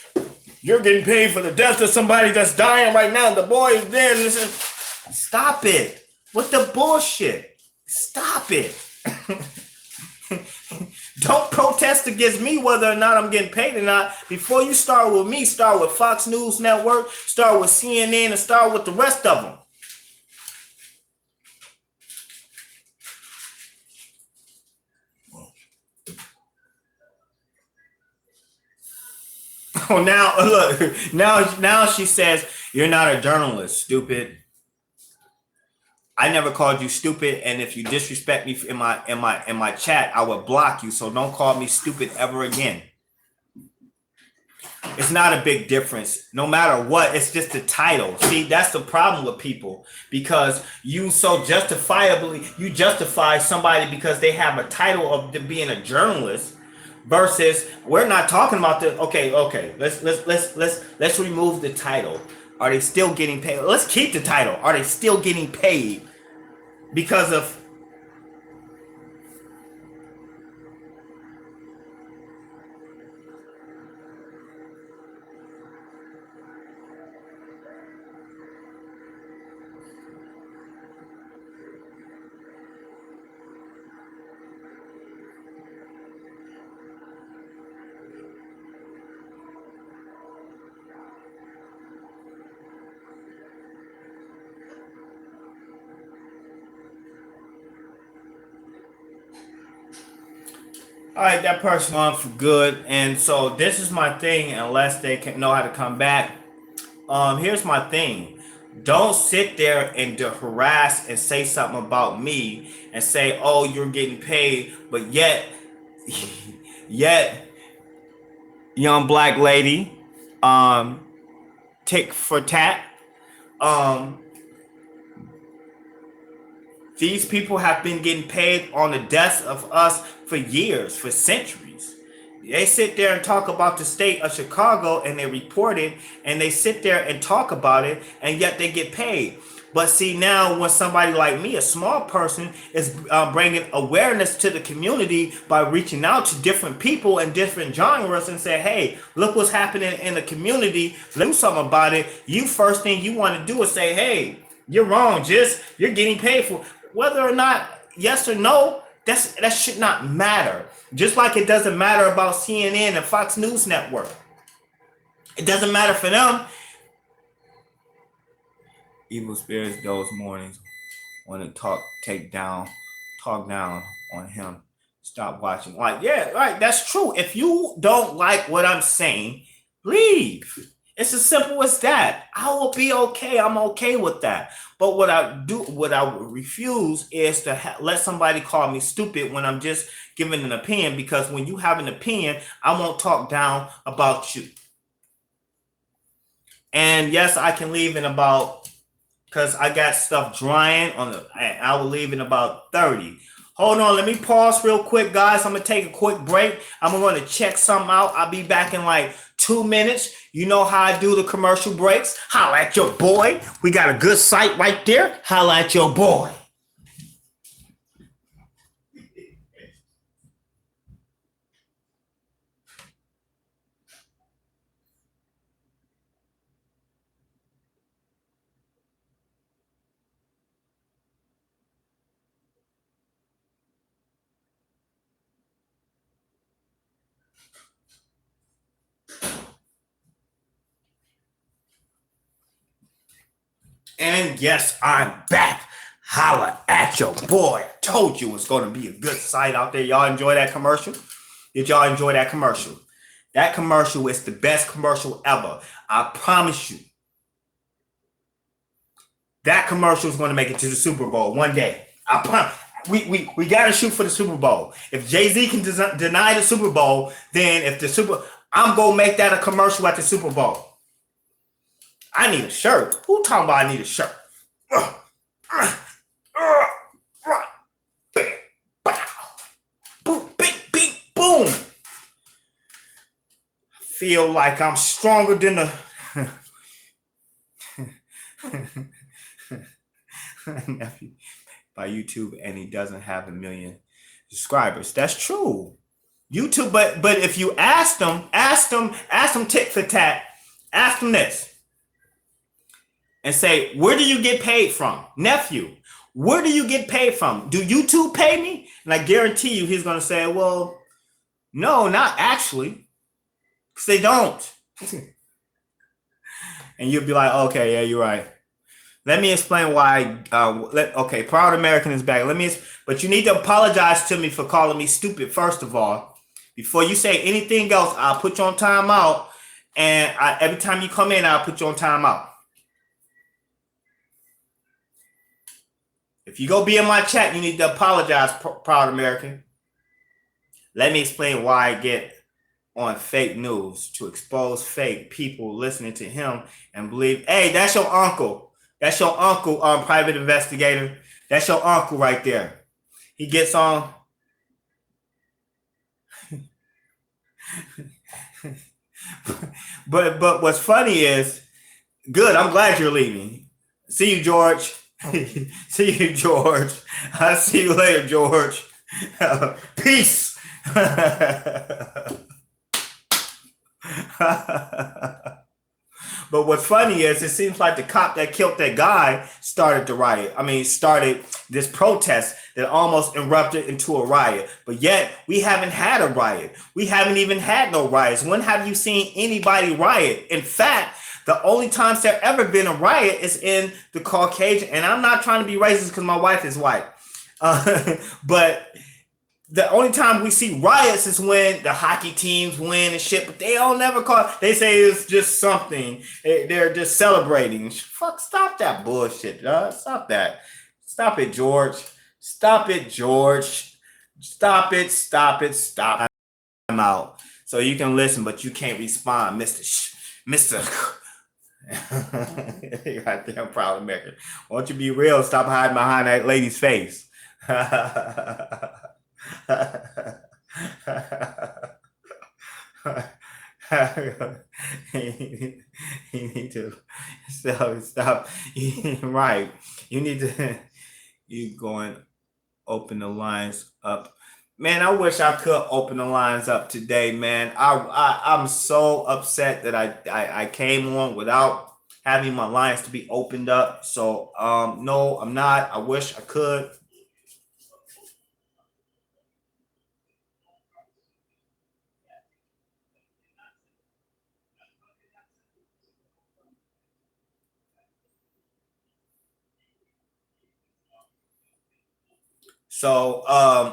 you're getting paid for the death of somebody that's dying right now. The boy is dead." Listen, stop it with the bullshit. Stop it. Don't protest against me whether or not I'm getting paid or not. Before you start with me, start with Fox News Network, start with CNN, and start with the rest of them. Oh, now look, now she says you're not a journalist, stupid. I never called you stupid, and if you disrespect me in my chat, I will block you. So don't call me stupid ever again. It's not a big difference, no matter what. It's just the title. See, that's the problem with people, because you so justifiably justify somebody because they have a title of being a journalist. Versus, we're not talking about the okay. Let's remove the title. Are they still getting paid? Let's keep the title. Are they still getting paid because of? All right, that person on for good. And so this is my thing, unless they can know how to come back. Here's my thing. Don't sit there and harass and say something about me and say, "Oh, you're getting paid," but yet young black lady, tick for tat. These people have been getting paid on the deaths of us for years, for centuries. They sit there and talk about the state of Chicago, and they report it, and they sit there and talk about it, and yet they get paid. But see, now when somebody like me, a small person, is bringing awareness to the community by reaching out to different people and different genres and say, hey, look what's happening in the community. Let's do something about it. You first thing you want to do is say, hey, you're wrong. Just you're getting paid for whether or not yes or no. That should not matter. Just like it doesn't matter about CNN and Fox News Network. It doesn't matter for them. Evil spirits those mornings want to talk down on him. Stop watching. Like, yeah, right. That's true. If you don't like what I'm saying, leave. It's as simple as that. I will be okay. I'm okay with that. But what I would refuse is to let somebody call me stupid when I'm just giving an opinion. Because when you have an opinion, I won't talk down about you. And yes, I can leave in about, because I got stuff drying I will leave in about 30. Hold on, let me pause real quick, guys. I'm gonna take a quick break. I'm gonna check something out. I'll be back in like 2 minutes. You know how I do the commercial breaks. Holla at your boy. We got a good site right there. Holla at your boy. And yes, I'm back. Holla at your boy. I told you it's going to be a good site out there. Y'all enjoy that commercial? Did y'all enjoy that commercial? That commercial is the best commercial ever. I promise you. That commercial is going to make it to the Super Bowl one day. I promise. We got to shoot for the Super Bowl. If Jay-Z can deny the Super Bowl, then I'm going to make that a commercial at the Super Bowl. I need a shirt. Who talking about I need a shirt? Boom, bing, bing, boom. I feel like I'm stronger than the nephew by YouTube, and he doesn't have 1 million subscribers. That's true. YouTube, but if you ask them tit for tat, ask them this. And say, where do you get paid from? Nephew, where do you get paid from? Do YouTube pay me? And I guarantee you he's going to say, well, no, not actually. Because they don't. And you'll be like, okay, yeah, you're right. Let me explain why. Okay, Proud American is back. But you need to apologize to me for calling me stupid, first of all. Before you say anything else, I'll put you on timeout. And every time you come in, I'll put you on timeout. If you go be in my chat, you need to apologize, Proud American. Let me explain why I get on fake news to expose fake people listening to him and believe, hey, that's your uncle. That's your uncle, private investigator. That's your uncle right there. He gets on. But what's funny is, good, I'm glad you're leaving. See you, George. See you, George. I'll see you later, George. Peace. But what's funny is it seems like the cop that killed that guy started the riot. Started this protest that almost erupted into a riot. But yet we haven't had a riot. We haven't even had no riots. When have you seen anybody riot? In fact, the only times there ever been a riot is in the Caucasian, and I'm not trying to be racist because my wife is white. But the only time we see riots is when the hockey teams win and shit, but they all never call. They say it's just something. They're just celebrating. Fuck, stop that bullshit, dog. Stop that. Stop it, George. Stop it, George. Stop it. Stop. I'm out. So you can listen, but you can't respond, Mr. Right there, I'm Proud American. Won't you be real? Stop hiding behind that lady's face. He need to So stop. Right. You need to you going open the lines up. Man, I wish I could open the lines up today, man. I'm so upset that I came on without having my lines to be opened up. So no, I'm not. I wish I could. So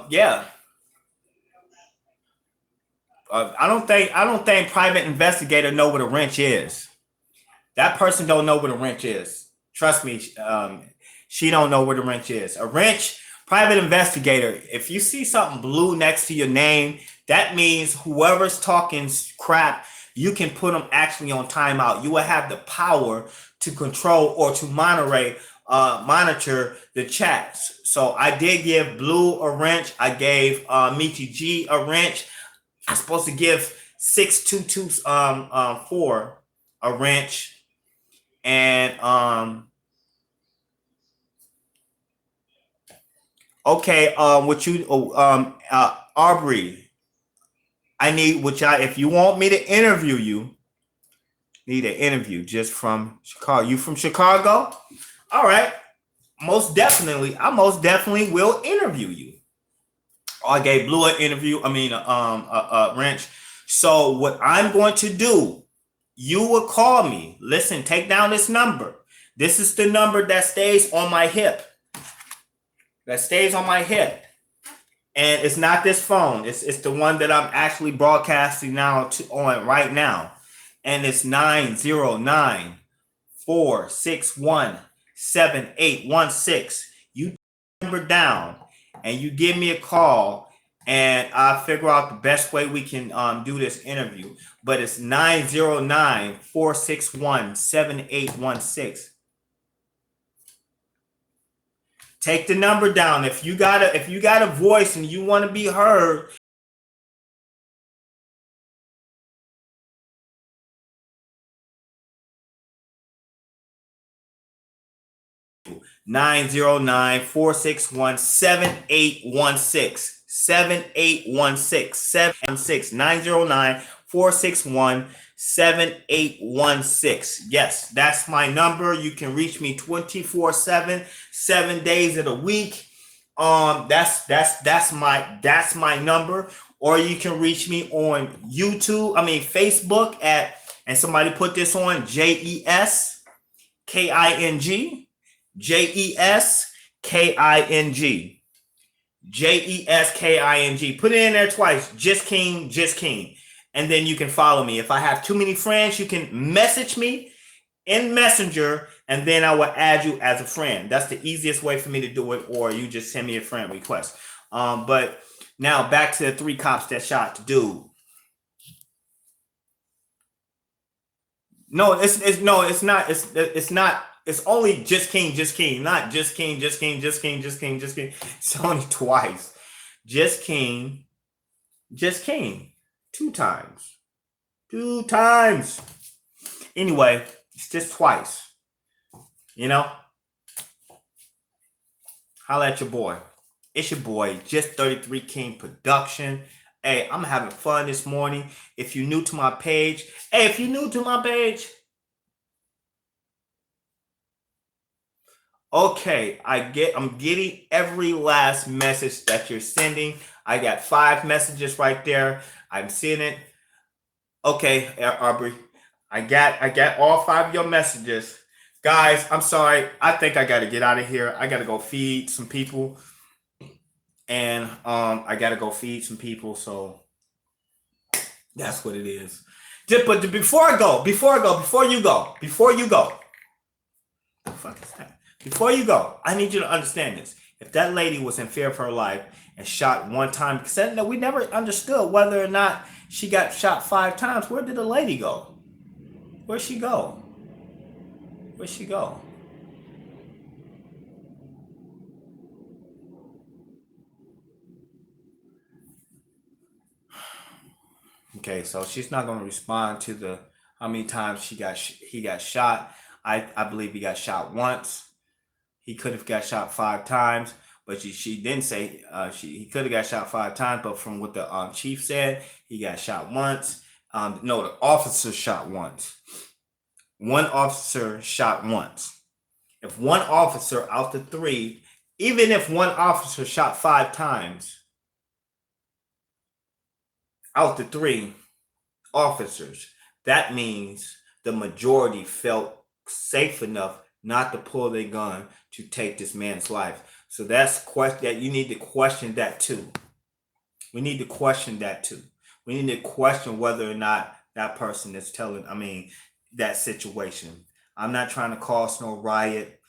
yeah. I don't think private investigator know what a wrench is. That person don't know what a wrench is. Trust me, she don't know what a wrench is. A wrench, private investigator. If you see something blue next to your name, that means whoever's talking crap, you can put them actually on timeout. You will have the power to control or to monitor the chats. So I did give Blue a wrench. I gave Michi G a wrench. I'm supposed to give 6224 a wrench, and okay, what you Aubrey, I need which I if you want me to interview you, need an interview just from Chicago. You from Chicago? All right, most definitely. I most definitely will interview you. I gave Blue an interview. I mean, wrench. So what I'm going to do, you will call me. Listen, take down this number. This is the number that stays on my hip. That stays on my hip. And it's not this phone. It's the one that I'm actually broadcasting now on right now. And it's 909-461-7816. You number down and you give me a call and I'll figure out the best way we can do this interview. But it's 909-461-7816. Take the number down. If you got a voice and you want to be heard, 909-461-7816. 7816. 909-461-7816. Yes, that's my number. You can reach me 24/7, 7 days of the week. That's my number. Or you can reach me on Facebook and somebody put this on JESKING. JESKING. JESKING. Put it in there twice. Just King, just King. And then you can follow me. If I have too many friends, you can message me in Messenger and then I will add you as a friend. That's the easiest way for me to do it, or you just send me a friend request. But now back to the 3 cops that shot the dude. No, it's not. It's not. It's only just King, not just King, just King, just King, just King, just King. It's only twice. Just King, just King, 2 times, 2 times. Anyway, it's just twice. You know, holla at your boy. It's your boy, Just 33 King Production. Hey, I'm having fun this morning. If you're new to my page, okay, I'm getting every last message that you're sending. I got 5 messages right there. I'm seeing it. Okay, Aubrey. I got all 5 of your messages. Guys, I'm sorry. I think I gotta get out of here. I gotta go feed some people. And I gotta go feed some people, so that's what it is. But before you go, the fuck is that? Before you go, I need you to understand this. If that lady was in fear of her life and shot one time, because we never understood whether or not she got shot 5 times. Where did the lady go? Where'd she go? Where'd she go? Okay, so she's not going to respond to the how many times he got shot. I believe he got shot once. He could have got shot 5 times, but she didn't say he could have got shot 5 times. But from what the chief said, he got shot once. No, the officer shot once. One officer shot once. If one officer out the 3, even if one officer shot 5 times out the 3 officers, that means the majority felt safe enough not to pull their gun to take this man's life. So that's question that you need to question that too. We need to question that too. We need to question whether or not that person is that situation. I'm not trying to cause no riot.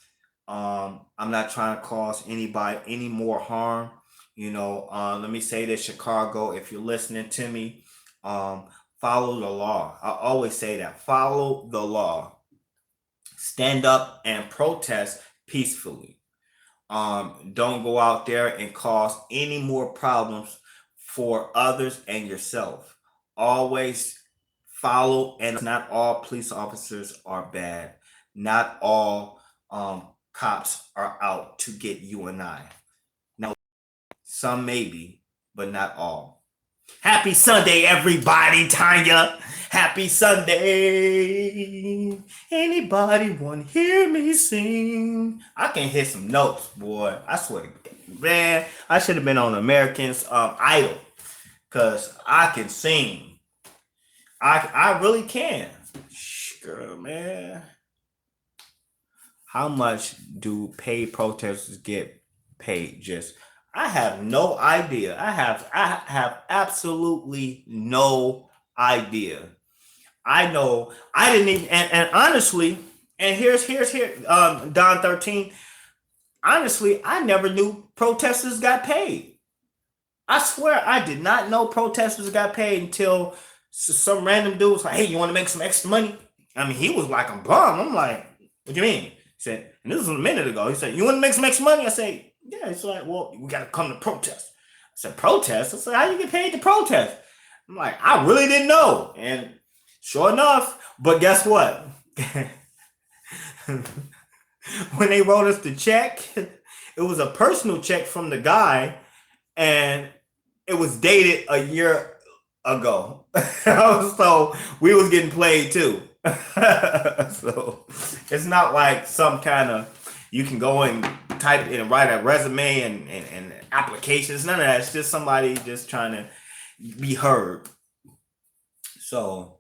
I'm not trying to cause anybody any more harm. Let me say this, Chicago, if you're listening to me, follow the law. I always say that. Follow the law. Stand up and protest peacefully. Don't go out there and cause any more problems for others and yourself. Always follow, and not all police officers are bad. Not all cops are out to get you and I. Now, some maybe, but not all. Happy Sunday, everybody, Tanya. Happy Sunday. Anybody want to hear me sing? I can hit some notes, boy. I swear to God. Man, I should have been on Americans Idol, because I can sing. I really can. Girl, man. How much do paid protesters get paid? I have no idea. I have absolutely no idea. I know I didn't even, and honestly, and here's Don 13. Honestly, I never knew protesters got paid. I swear I did not know protesters got paid until some random dude was like, "Hey, you want to make some extra money?" I mean, he was like a bum. I'm like, "What do you mean?" He said, and this was a minute ago. He said, "You want to make some extra money?" I say, "Yeah." It's like, "Well, we got to come to protest." I said, "Protest?" I said, "How you get paid to protest?" I'm like, I really didn't know. And sure enough, but guess what? When they wrote us the check, it was a personal check from the guy, and it was dated a year ago. So we was getting played too. So it's not like some kind of, you can go and type and write a resume and applications. None of that. It's just somebody just trying to be heard. So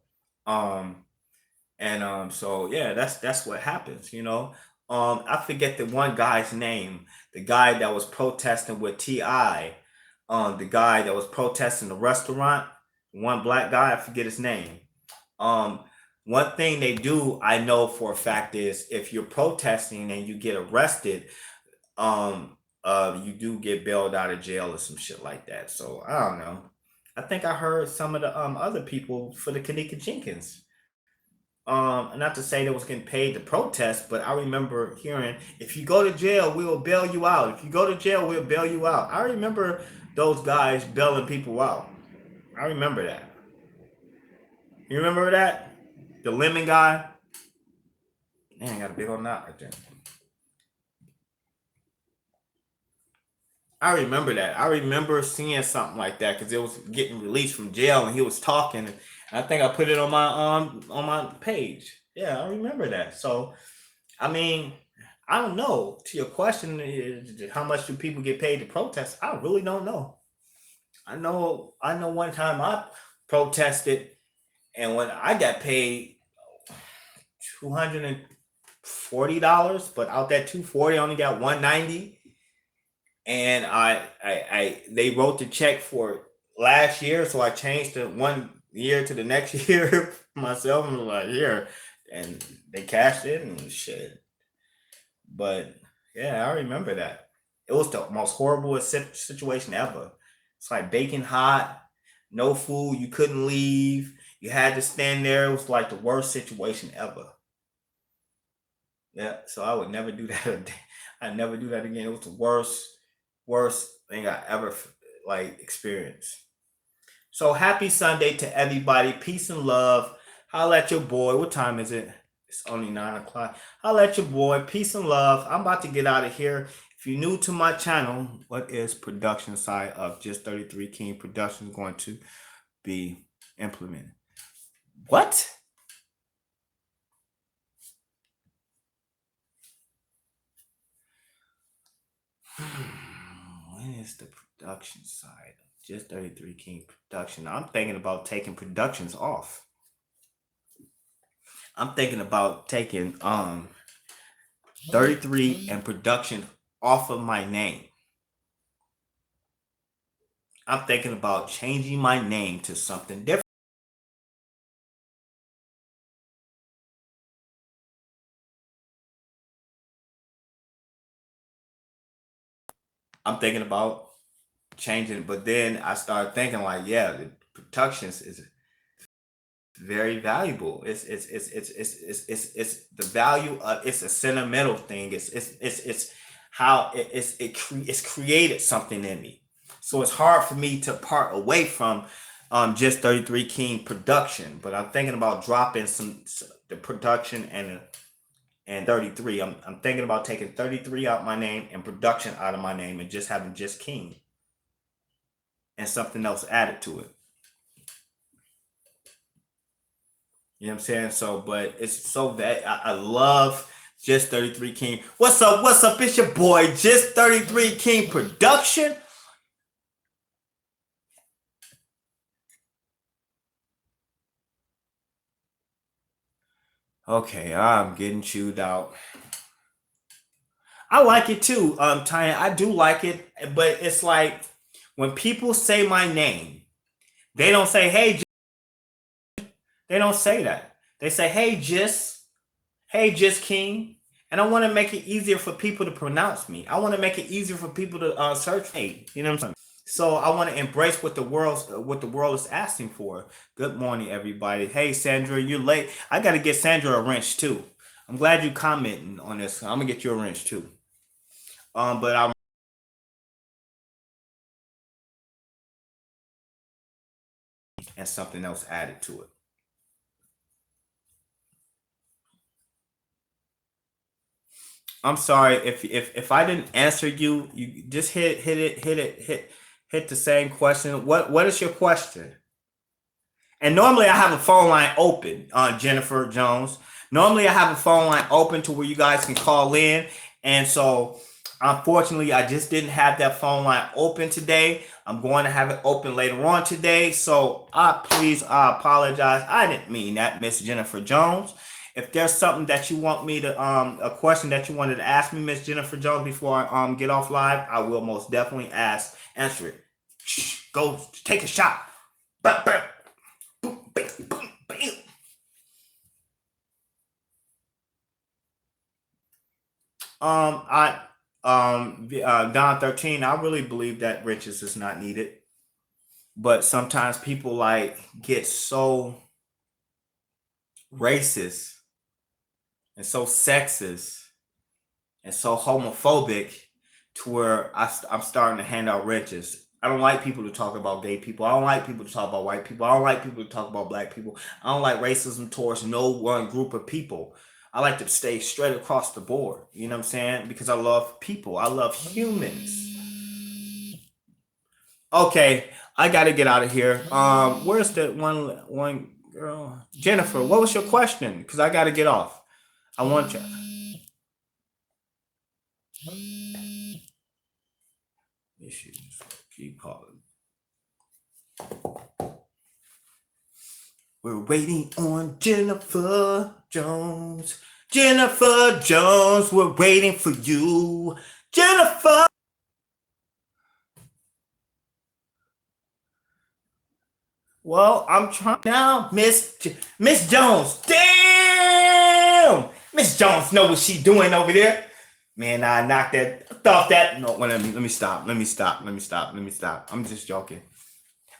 so yeah, that's what happens. I forget the one guy's name, the guy that was protesting with Ti, the guy that was protesting the restaurant, one black guy, I forget his name. One thing they do, I know for a fact, is if you're protesting and you get arrested, you do get bailed out of jail or some shit like that. So I don't know. I think I heard some of the other people for the Kenneka Jenkins. Not to say they was getting paid to protest, but I remember hearing, if you go to jail, we will bail you out. If you go to jail, we'll bail you out. I remember those guys bailing people out. I remember that. You remember that? The lemon guy? Man, got a big old knot right there. I remember that. I remember seeing something like that because it was getting released from jail and he was talking. And I think I put it on my page. Yeah, I remember that. So I mean, I don't know. To your question, how much do people get paid to protest? I really don't know. I know one time I protested, and when I got paid $240, but out that 240 I only got 190. And I they wrote the check for last year, so I changed the 1 year to the next year myself. And was like, here, and they cashed it and shit. But yeah, I remember that. It was the most horrible situation ever. It's like baking hot, no food, you couldn't leave, you had to stand there. It was like the worst situation ever. Yeah, so I would never do that again. I'd never do that again. It was the worst thing I ever like experienced. So happy Sunday to everybody. Peace and love. Holla at your boy. What time is it? It's only 9 o'clock. I'll let your boy. Peace and love. I'm about to get out of here. If you're new to my channel, what is production side of Just 33 King Productions going to be implemented? What? When is the production side of Just 33 King Production? I'm thinking about taking productions off. I'm thinking about taking 33 and production off of my name. I'm thinking about changing my name to something different. I'm thinking about changing, but then I started thinking like, yeah, the productions is very valuable. It's the value of it's a sentimental thing. It's how it's created something in me. So it's hard for me to part away from Just 33 King production. But I'm thinking about dropping the production and 33. I'm thinking about taking 33 out my name and production out of my name and just having just King and something else added to it. You know what I'm saying? So, but it's so that I love Just 33 King. What's up? What's up? It's your boy, Just 33 King Production. Okay, I'm getting chewed out. I like it too, Tanya. I do like it, but it's like when people say my name, they don't say, hey, they don't say that. They say, hey, just King. And I want to make it easier for people to pronounce me. I want to make it easier for people to search me. You know what I'm saying? So I want to embrace what the world is asking for. Good morning, everybody. Hey, Sandra, you're late. I got to get Sandra a wrench too. I'm glad you commenting on this. I'm gonna get you a wrench too. But and something else added to it. I'm sorry if I didn't answer you. You just hit the same question. What is your question? And normally I have a phone line open, Jennifer Jones. Normally I have a phone line open to where you guys can call in. And so unfortunately I just didn't have that phone line open today. I'm going to have it open later on today. So I apologize. I didn't mean that, Miss Jennifer Jones. If there's something that you want me to a question that you wanted to ask me, Miss Jennifer Jones, before I get off live, I will most definitely answer it. Go take a shot. I Don 13. I really believe that riches is not needed, but sometimes people like get so racist and so sexist and so homophobic to where I'm starting to hand out riches. I don't like people to talk about gay people. I don't like people to talk about white people. I don't like people to talk about black people. I don't like racism towards no one group of people. I like to stay straight across the board. You know what I'm saying? Because I love people. I love humans. Okay, I gotta get out of here. Where's the one girl? Jennifer, what was your question? Because I gotta get off. I want you. Issues. Keep calling. We're waiting on Jennifer Jones. Jennifer Jones, we're waiting for you. Jennifer. Well, I'm trying now, Miss Jones. Damn, Miss Jones know what she doing over there. Man, I knocked that off that. No, let me stop. Let me stop. Let me stop. Let me stop. I'm just joking.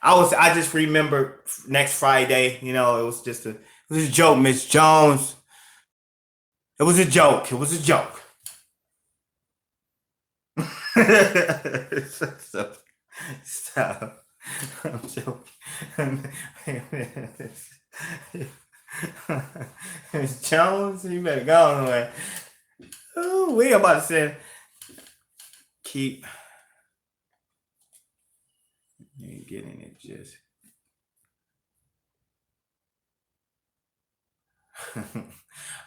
I just remember next Friday. You know, it was a joke, Miss Jones. It was a joke. It was a joke. So, stop. I'm joking. Jones, you better go away. Oh, we about to say keep. You ain't getting it just.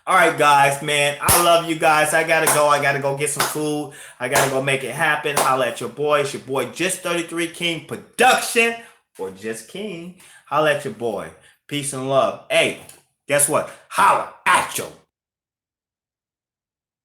All right, guys, man. I love you guys. I gotta go. I gotta go get some food. I gotta go make it happen. Holla at your boy. It's your boy, Just 33 King Production, or Just King. Holla at your boy. Peace and love. Hey, guess what? Holla at your